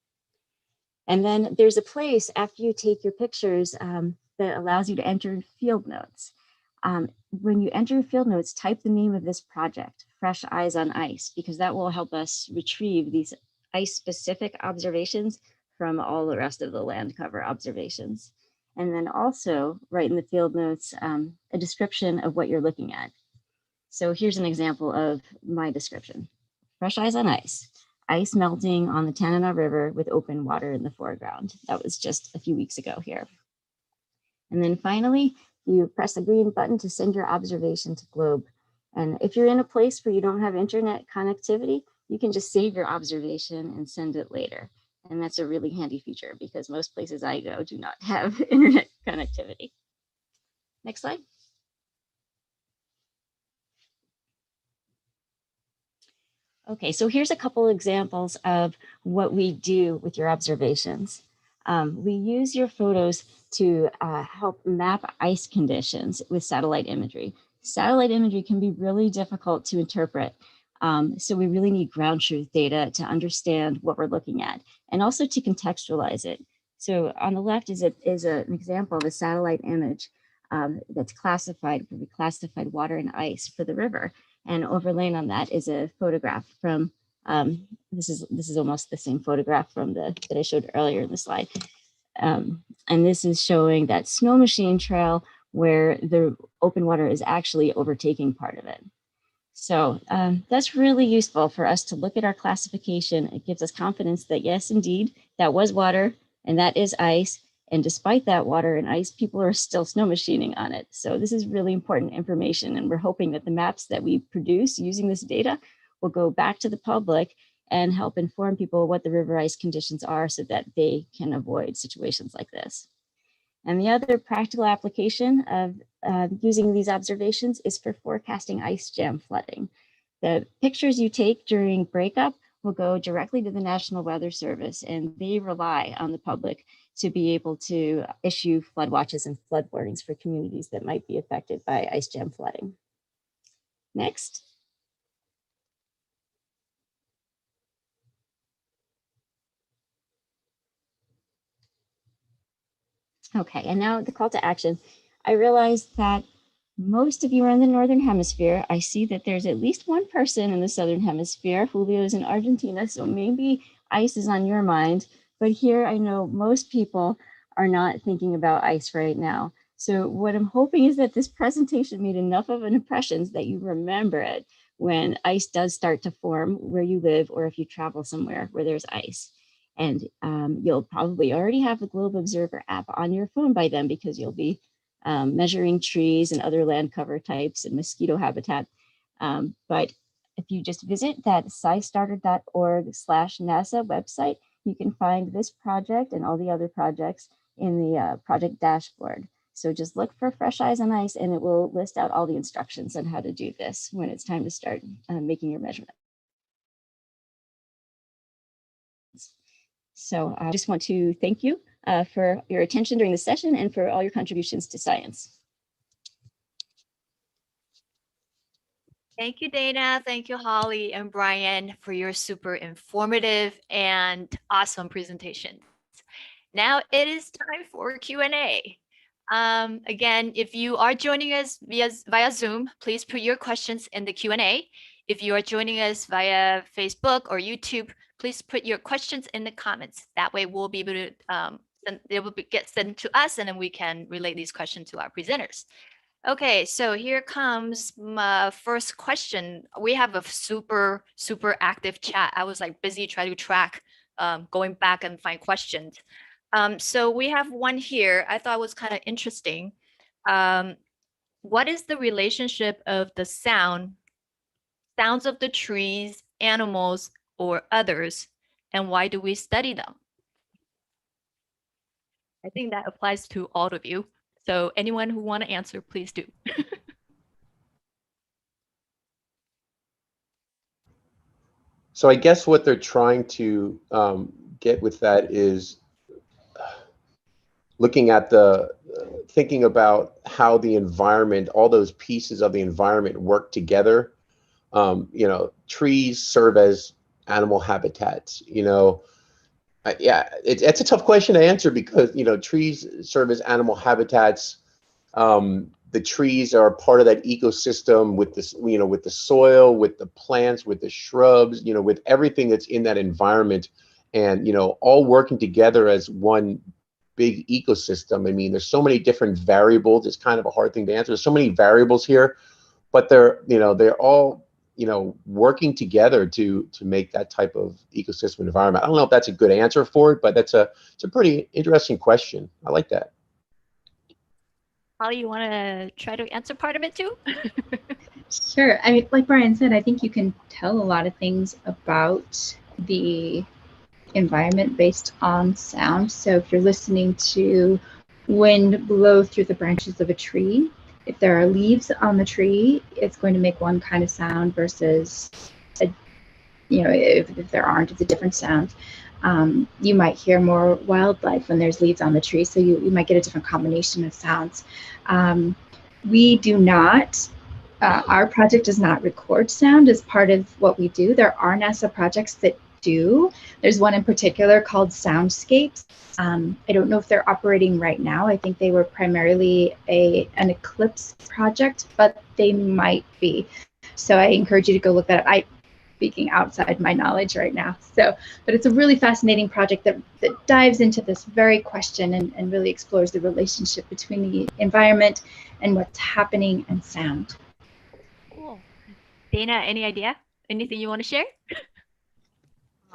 And then there's a place after you take your pictures that allows you to enter field notes. When you enter field notes, type the name of this project, Fresh Eyes on Ice, because that will help us retrieve these ice-specific observations from all the rest of the land cover observations. And then also write in the field notes a description of what you're looking at. So here's an example of my description. Fresh Eyes on Ice. Ice melting on the Tanana River with open water in the foreground. That was just a few weeks ago here. And then finally, you press the green button to send your observation to Globe. And if you're in a place where you don't have internet connectivity, you can just save your observation and send it later. And that's a really handy feature because most places I go do not have internet connectivity. Next slide. Okay, so here's a couple examples of what we do with your observations. We use your photos to help map ice conditions with satellite imagery. Satellite imagery can be really difficult to interpret. So we really need ground truth data to understand what we're looking at and also to contextualize it. So on the left is an example of a satellite image that's classified, where we classified water and ice for the river. And overlain on that is a photograph from, this is almost the same photograph from that I showed earlier in the slide. And this is showing that snow machine trail where the open water is actually overtaking part of it. So that's really useful for us to look at our classification. It gives us confidence that yes, indeed, that was water and that is ice. And despite that water and ice, people are still snow machining on it. So this is really important information. And we're hoping that the maps that we produce using this data will go back to the public and help inform people what the river ice conditions are so that they can avoid situations like this. And the other practical application of using these observations is for forecasting ice jam flooding. The pictures you take during breakup will go directly to the National Weather Service, and they rely on the public to be able to issue flood watches and flood warnings for communities that might be affected by ice jam flooding. Next. Okay, and now the call to action. I realize that most of you are in the Northern Hemisphere. I see that there's at least one person in the Southern Hemisphere. Julio is in Argentina, so maybe ice is on your mind. But here I know most people are not thinking about ice right now. So what I'm hoping is that this presentation made enough of an impression that you remember it when ice does start to form where you live, or if you travel somewhere where there's ice. And you'll probably already have the Globe Observer app on your phone by then, because you'll be measuring trees and other land cover types and mosquito habitat. But if you just visit that scistarter.org/NASA website, you can find this project and all the other projects in the project dashboard. So just look for Fresh Eyes on Ice, and it will list out all the instructions on how to do this when it's time to start making your measurement. So I just want to thank you for your attention during the session and for all your contributions to science. Thank you, Dana. Thank you, Holly and Brian, for your super informative and awesome presentations. Now it is time for Q&A. Again, if you are joining us via Zoom, please put your questions in the Q&A. If you are joining us via Facebook or YouTube, please put your questions in the comments. That way we'll be able to, they will get sent to us, and then we can relay these questions to our presenters. Okay, so here comes my first question. We have a super active chat. I was like busy trying to track, going back and find questions. So we have one here I thought was kind of interesting. What is the relationship of the sounds of the trees, animals, or others, and why do we study them? I think that applies to all of you. So anyone who want to answer, please do. So I guess what they're trying to get with that is looking at thinking about how the environment, all those pieces of the environment work together. You know, trees serve as animal habitats, you know. Yeah, it's a tough question to answer because, you know, trees serve as animal habitats. The trees are part of that ecosystem with this, you know, with the soil, with the plants, with the shrubs, you know, with everything that's in that environment, and, you know, all working together as one big ecosystem. I mean, there's so many different variables. It's kind of a hard thing to answer. There's so many variables here, but they're, you know, they're all, you know, working together to make that type of ecosystem environment. I don't know if that's a good answer for it, but it's a pretty interesting question. I like that. Holly, you want to try to answer part of it too? Sure. I mean, like Brian said, I think you can tell a lot of things about the environment based on sound. So if you're listening to wind blow through the branches of a tree, if there are leaves on the tree, it's going to make one kind of sound versus, you know, if there aren't, it's a different sound. You might hear more wildlife when there's leaves on the tree, so you might get a different combination of sounds. We do not, our project does not record sound as part of what we do. There are NASA projects that do. There's one in particular called Soundscapes. I don't know if they're operating right now. I think they were primarily an eclipse project, but they might be. So I encourage you to go look that up. I'm speaking outside my knowledge right now. So, but it's a really fascinating project that dives into this very question and really explores the relationship between the environment and what's happening and sound. Cool. Dana, any idea? Anything you want to share?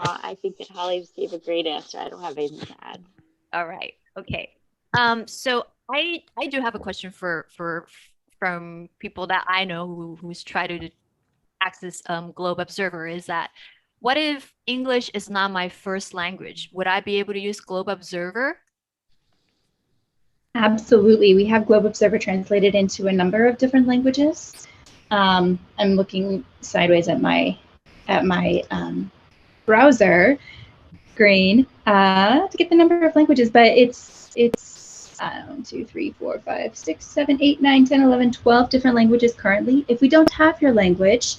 I think that Holly gave a great answer. I don't have anything to add. All right. Okay. So I do have a question from people that I know who's tried to access Globe Observer. Is that, what if English is not my first language? Would I be able to use Globe Observer? Absolutely. We have Globe Observer translated into a number of different languages. I'm looking sideways at my browser screen to get the number of languages, but it's 1, 2, 3, 4, 5, 6, 7, 8, 9, 10, 11, 12 different languages currently. If we don't have your language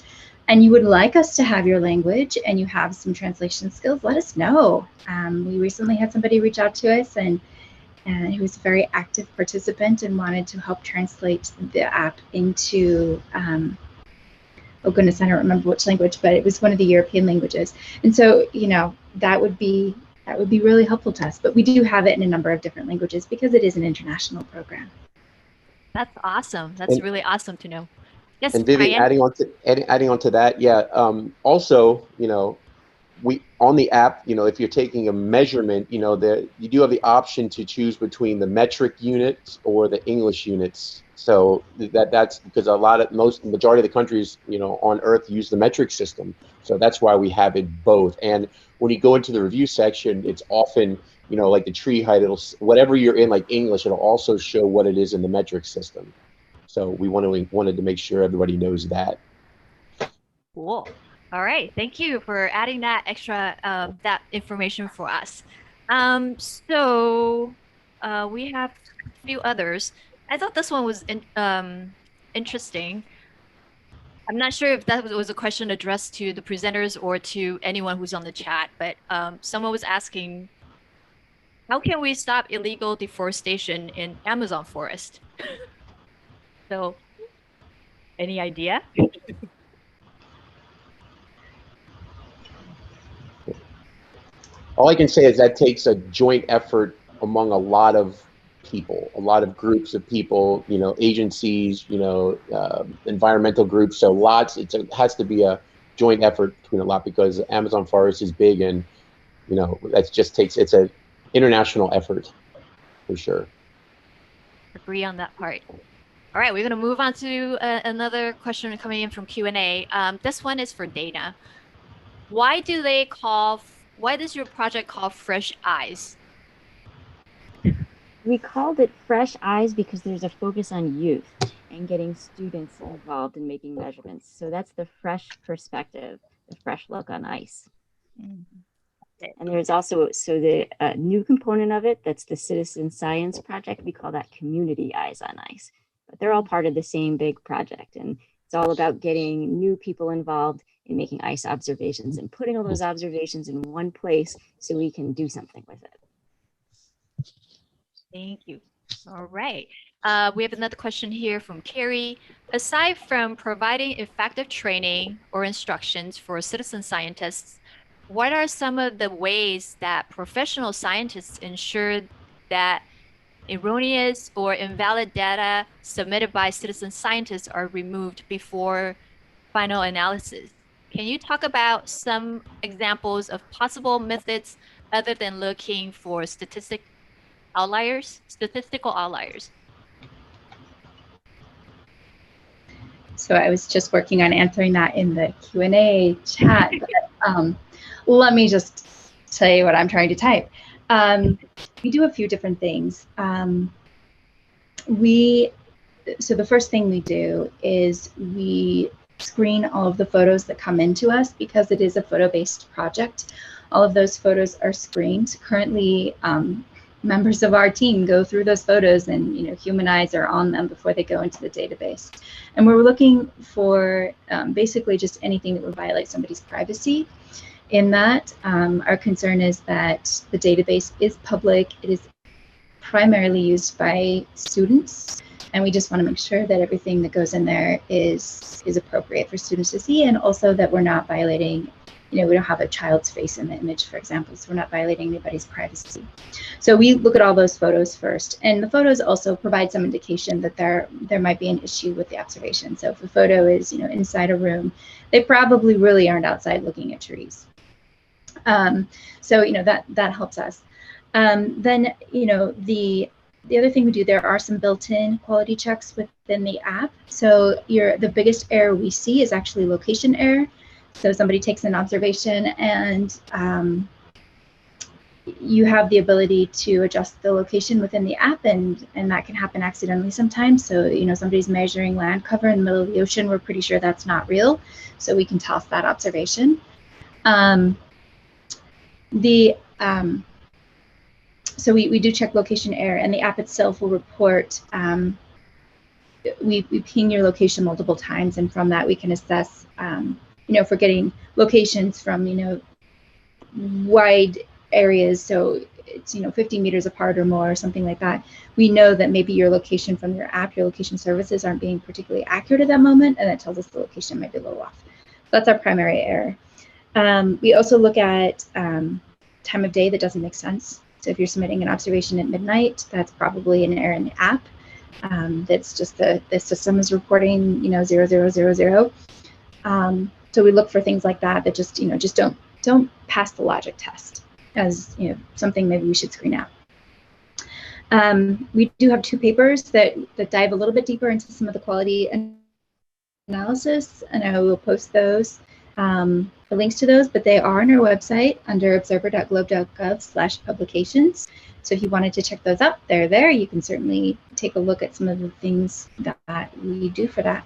and you would like us to have your language and you have some translation skills, let us know. We recently had somebody reach out to us and he was a very active participant and wanted to help translate the app into, oh goodness, I don't remember which language, but it was one of the European languages. And so, you know, that would be really helpful to us. But we do have it in a number of different languages because it is an international program. That's awesome. That's And- really awesome to know. Yes, And Vivienne, Brian. adding on to that, yeah. Also, you know, we on the app, you know, if you're taking a measurement, you know, you do have the option to choose between the metric units or the English units. So that's because majority of the countries, you know, on Earth use the metric system. So that's why we have it both. And when you go into the review section, it's often, you know, like the tree height, whatever you're in, like English, it'll also show what it is in the metric system. So we wanted to make sure everybody knows that. Cool. All right. Thank you for adding that extra that information for us. So we have a few others. I thought this one was interesting. I'm not sure if that was a question addressed to the presenters or to anyone who's on the chat, but someone was asking, how can we stop illegal deforestation in Amazon forest? So, any idea? All I can say is that takes a joint effort among a lot of people, a lot of groups of people, you know, agencies, you know, environmental groups. So it has to be a joint effort between a lot because the Amazon forest is big and, you know, it's an international effort for sure. Agree on that part. All right, we're going to move on to another question coming in from Q&A. This one is for Dana. Why does your project call Fresh Eyes? We called it Fresh Eyes because there's a focus on youth and getting students involved in making measurements. So that's the fresh perspective, the fresh look on ice. And there's also, the new component of it, that's the citizen science project. We call that Community Eyes on Ice. But they're all part of the same big project. And it's all about getting new people involved in making ice observations and putting all those observations in one place so we can do something with it. Thank you. All right. We have another question here from Carrie. Aside from providing effective training or instructions for citizen scientists, what are some of the ways that professional scientists ensure that erroneous or invalid data submitted by citizen scientists are removed before final analysis? Can you talk about some examples of possible methods other than looking for statistical outliers? So I was just working on answering that in the Q&A chat, but let me just tell you what I'm trying to type. We do a few different things. So the first thing we do is we screen all of the photos that come into us because it is a photo-based project. All of those photos are screened. Currently, members of our team go through those photos and, you know, human eyes are on them before they go into the database. And we're looking for basically just anything that would violate somebody's privacy. In that, our concern is that the database is public. It is primarily used by students, and we just want to make sure that everything that goes in there is appropriate for students to see, and also that we're not violating, you know, we don't have a child's face in the image, for example, so we're not violating anybody's privacy. So we look at all those photos first, and the photos also provide some indication that there might be an issue with the observation. So if a photo is, you know, inside a room, they probably really aren't outside looking at trees. So, you know, that helps us. Then, you know, the other thing we do, there are some built-in quality checks within the app. So the biggest error we see is actually location error. So somebody takes an observation and you have the ability to adjust the location within the app, and that can happen accidentally sometimes. So, you know, somebody's measuring land cover in the middle of the ocean, we're pretty sure that's not real. So we can toss that observation. The so we do check location error, and the app itself will report. We ping your location multiple times, and from that we can assess. If we're getting locations from wide areas, so it's 50 meters apart or more, or something like that, we know that maybe your location from your app, your location services aren't being particularly accurate at that moment, and that tells us the location might be a little off. So that's our primary error. We also look at time of day that doesn't make sense. So if you're submitting an observation at midnight, that's probably an error in the app. That's just the system is reporting 0000. So we look for things like that that just don't pass the logic test as something maybe we should screen out. We do have 2 papers that dive a little bit deeper into some of the quality analysis, and I will post those, the links to those, but they are on our website under observer.globe.gov/publications. So if you wanted to check those out, they're there. You can certainly take a look at some of the things that we do for that.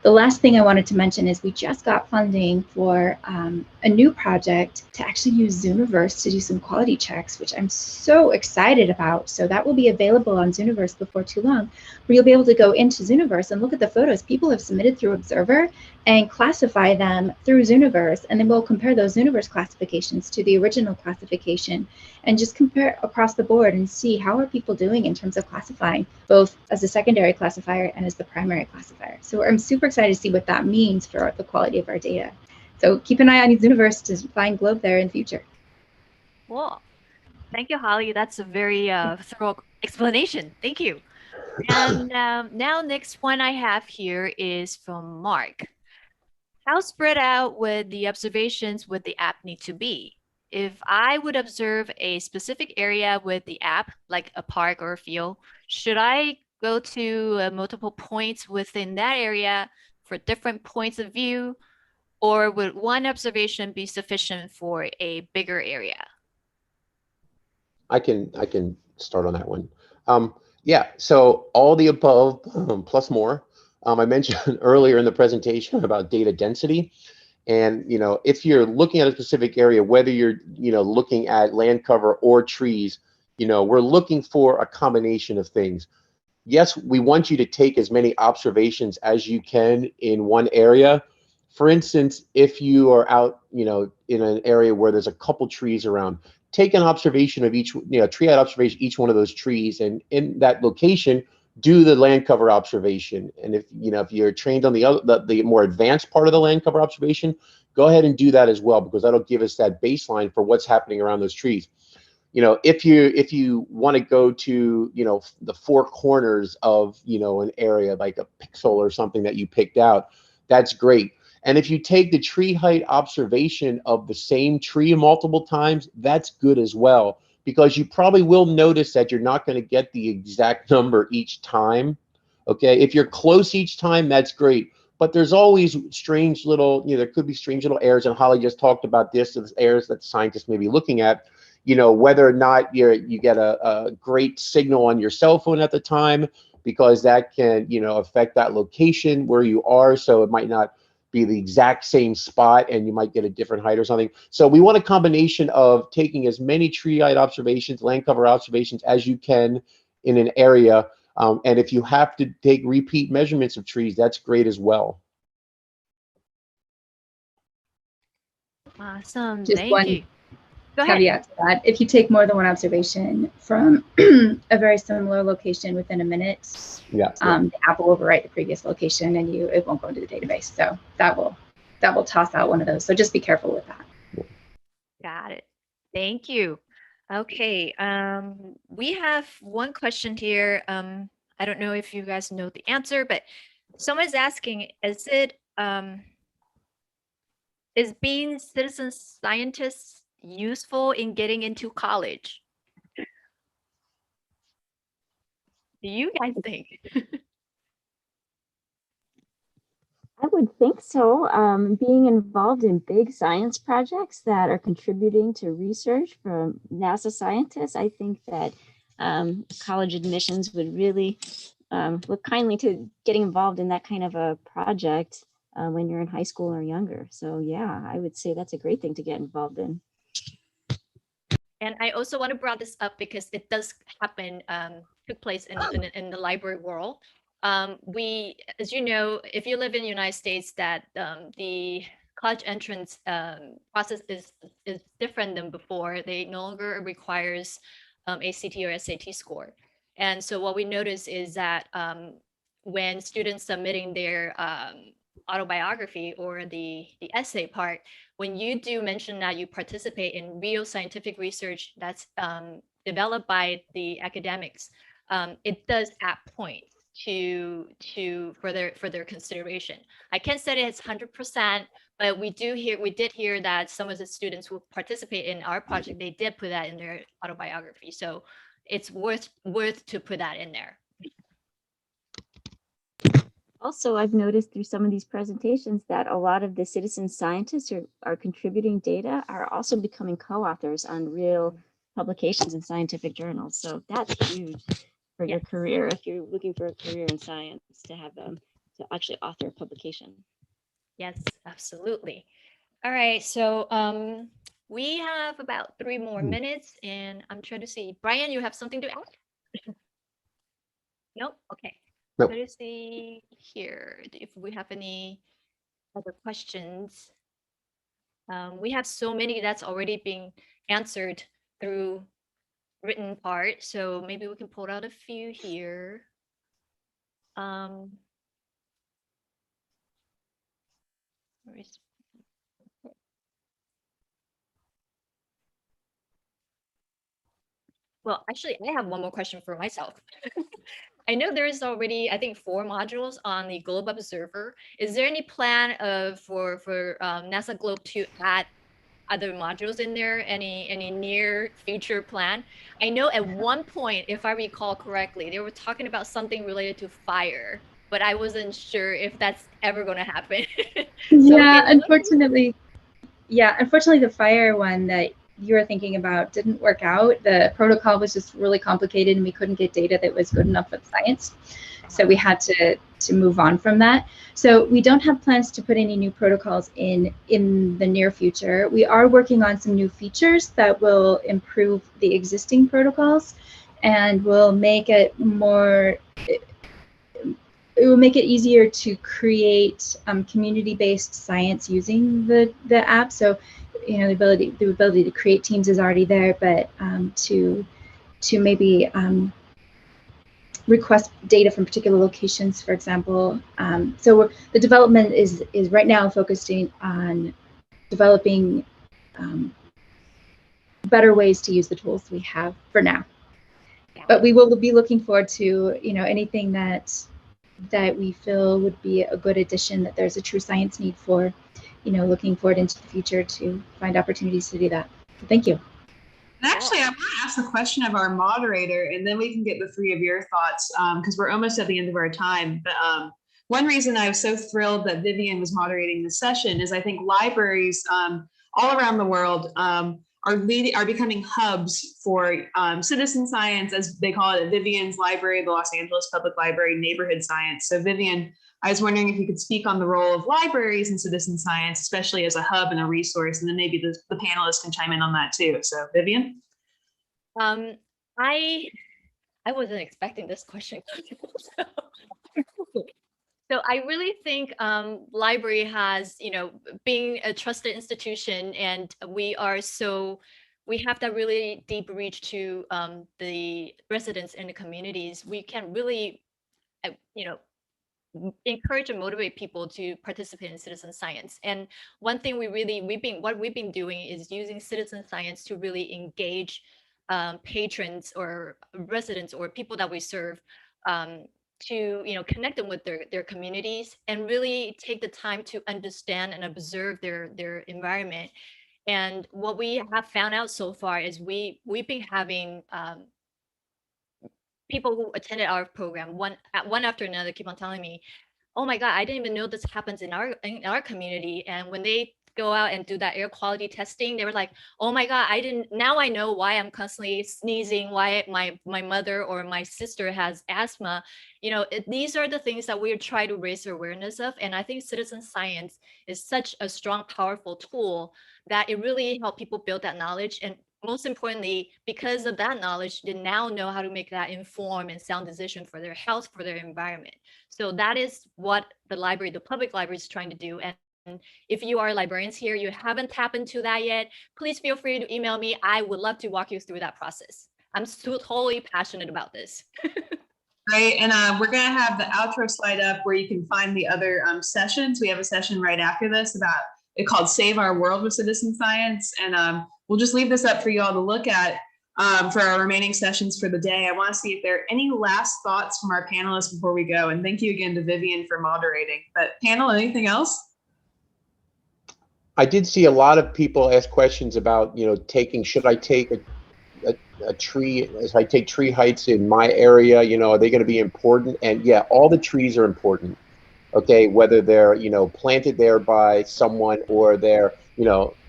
The last thing I wanted to mention is we just got funding for a new project to actually use Zooniverse to do some quality checks, which I'm so excited about. So that will be available on Zooniverse before too long, where you'll be able to go into Zooniverse and look at the photos people have submitted through Observer and classify them through Zooniverse. And then we'll compare those Zooniverse classifications to the original classification and just compare across the board and see how are people doing in terms of classifying, both as a secondary classifier and as the primary classifier. So I'm super excited to see what that means for the quality of our data. So keep an eye on Zooniverse to find Globe there in the future. Cool. Thank you, Holly. That's a very thorough explanation. Thank you. And now next one I have here is from Mark. How spread out would the observations with the app need to be? If I would observe a specific area with the app, like a park or a field, should I go to multiple points within that area for different points of view, or would one observation be sufficient for a bigger area? I can start on that one. Yeah, so all the above plus more. I mentioned earlier in the presentation about data density. And if you're looking at a specific area, whether you're looking at land cover or trees, we're looking for a combination of things. Yes, we want you to take as many observations as you can in one area. For instance, if you are out, in an area where there's a couple trees around, take an observation of each, tree observation, each one of those trees, and in that location, do the land cover observation. And if you're trained on the more advanced part of the land cover observation, go ahead and do that as well, because that'll give us that baseline for what's happening around those trees. If you want to go to the 4 corners of an area, like a pixel or something that you picked out, that's great. And if you take the tree height observation of the same tree multiple times, that's good as well, because you probably will notice that you're not going to get the exact number each time. Okay, if you're close each time, that's great. But there's always strange little, there could be strange little errors, and Holly just talked about this, the errors that scientists may be looking at. Whether or not you get a great signal on your cell phone at the time, because that can, affect that location where you are. So it might not be the exact same spot, and you might get a different height or something. So we want a combination of taking as many tree height observations, land cover observations as you can in an area. And if you have to take repeat measurements of trees, that's great as well. Awesome. Just Thank one you. Go ahead. caveat to that: if you take more than one observation from a very similar location within a minute, the app will overwrite the previous location, and it won't go into the database. So that will toss out one of those. So just be careful with that. Got it. Thank you. Okay. We have one question here. I don't know if you guys know the answer, but someone's asking: is being citizen scientists useful in getting into college? Do you guys think? I would think so. Being involved in big science projects that are contributing to research from NASA scientists, I think that college admissions would really look kindly to getting involved in that kind of a project when you're in high school or younger. So yeah, I would say that's a great thing to get involved in. And I also want to bring this up because it does happen, took place in the library world. We, as you know, if you live in the United States, that the college entrance process is different than before. They no longer requires ACT or SAT score. And so what we notice is that when students submitting their autobiography or the essay part, when you do mention that you participate in real scientific research that's developed by the academics, it does add points to for their consideration. I can't say it's 100%, but we did hear that some of the students who participate in our project, they did put that in their autobiography. So it's worth to put that in there. Also, I've noticed through some of these presentations that a lot of the citizen scientists who are contributing data are also becoming co-authors on real publications in scientific journals. So that's huge for your career. If you're looking for a career in science, to have them to actually author a publication. Yes, absolutely. All right, so we have about 3 more minutes, and I'm trying to see. Brian, you have something to add? Nope. Okay. Nope. Try to see here if we have any other questions. We have so many that's already being answered through written part, so maybe we can pull out a few here. Where is Well, actually, I have one more question for myself. I know there is already, I think, 4 modules on the Globe Observer. Is there any plan for NASA Globe to add other modules in there? Any near future plan? I know at one point, if I recall correctly, they were talking about something related to fire, but I wasn't sure if that's ever going to happen. Yeah, unfortunately, the fire one that you were thinking about didn't work out. The protocol was just really complicated and we couldn't get data that was good enough for science. So we had to move on from that. So we don't have plans to put any new protocols in the near future. We are working on some new features that will improve the existing protocols and will make it more, it will make it easier to create community-based science using the app. So, you know, the ability to create teams is already there, but to maybe request data from particular locations, for example. So the development is right now focusing on developing better ways to use the tools we have for now. But we will be looking forward to, you know, anything that we feel would be a good addition, that there's a true science need for, you know, looking forward into the future to find opportunities to do that. So thank you. And actually, I want to ask the question of our moderator, and then we can get the 3 of your thoughts, because we're almost at the end of our time. But one reason I was so thrilled that Vivienne was moderating this session is I think libraries all around the world are becoming hubs for citizen science, as they call it at Vivienne's library, the Los Angeles Public Library, neighborhood science. So Vivienne, I was wondering if you could speak on the role of libraries in citizen science, especially as a hub and a resource, and then maybe the panelists can chime in on that too. So Vivienne? I wasn't expecting this question. So I really think library has, you know, being a trusted institution, and we have that really deep reach to the residents in the communities. We can really, you know, encourage and motivate people to participate in citizen science. And one thing what we've been doing is using citizen science to really engage patrons or residents or people that we serve, to, you know, connect them with their communities and really take the time to understand and observe their environment. And what we have found out so far is we've been having people who attended our program one after another keep on telling me, oh my God, I didn't even know this happens in our community. And when they go out and do that air quality testing, they were like, oh my God, now I know why I'm constantly sneezing, why my mother or my sister has asthma. You know, these are the things that we're trying to raise awareness of. And I think citizen science is such a strong, powerful tool that it really helps people build that knowledge. And most importantly, because of that knowledge, they now know how to make that informed and sound decision for their health, for their environment. So that is what the library, the public library, is trying to do. And if you are librarians here, you haven't tapped into that yet, please feel free to email me. I would love to walk you through that process. I'm so totally passionate about this. Right, and we're going to have the outro slide up where you can find the other sessions. We have a session right after this about it called Save Our World with Citizen Science, and we'll just leave this up for you all to look at for our remaining sessions for the day. I want to see if there are any last thoughts from our panelists before we go, and thank you again to Vivienne for moderating. But panel, anything else? I did see a lot of people ask questions about, should I take a tree, as I take tree heights in my area, are they going to be important? And yeah, all the trees are important. Okay, whether they're, planted there by someone or they're,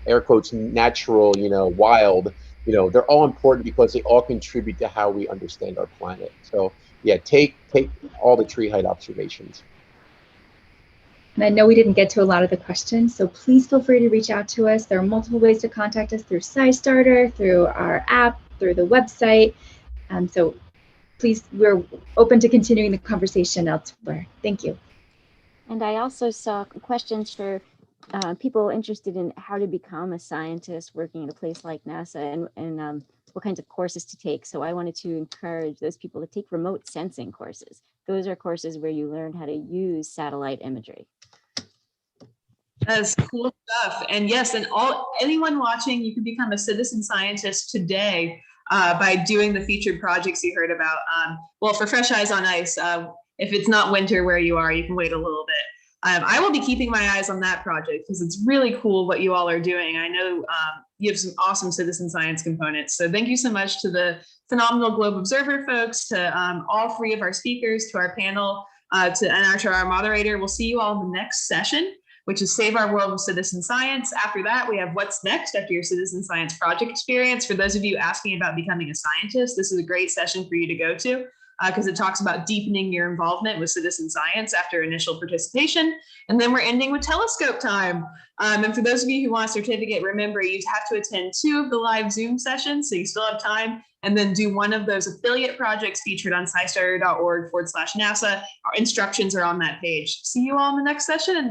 air quotes, natural, wild, they're all important because they all contribute to how we understand our planet. So yeah, take all the tree height observations. And I know we didn't get to a lot of the questions, so please feel free to reach out to us. There are multiple ways to contact us through SciStarter, through our app, through the website. So please, we're open to continuing the conversation elsewhere. Thank you. And I also saw questions for people interested in how to become a scientist working at a place like NASA and what kinds of courses to take. So I wanted to encourage those people to take remote sensing courses. Those are courses where you learn how to use satellite imagery. That's cool stuff. And yes, and anyone watching, you can become a citizen scientist today by doing the featured projects you heard about. Well, for Fresh Eyes on Ice, if it's not winter where you are, you can wait a little bit. I will be keeping my eyes on that project because it's really cool what you all are doing. I know you have some awesome citizen science components. So thank you so much to the phenomenal Globe Observer folks, to all three of our speakers, to our panel, to our moderator. We'll see you all in the next session, which is Save Our World with Citizen Science. After that, we have What's Next after your citizen science project experience. For those of you asking about becoming a scientist, this is a great session for you to go to because it talks about deepening your involvement with citizen science after initial participation. And then we're ending with telescope time. And for those of you who want a certificate, remember you have to attend 2 of the live Zoom sessions, so you still have time, and then do one of those affiliate projects featured on scistarter.org/NASA. Our instructions are on that page. See you all in the next session, and thank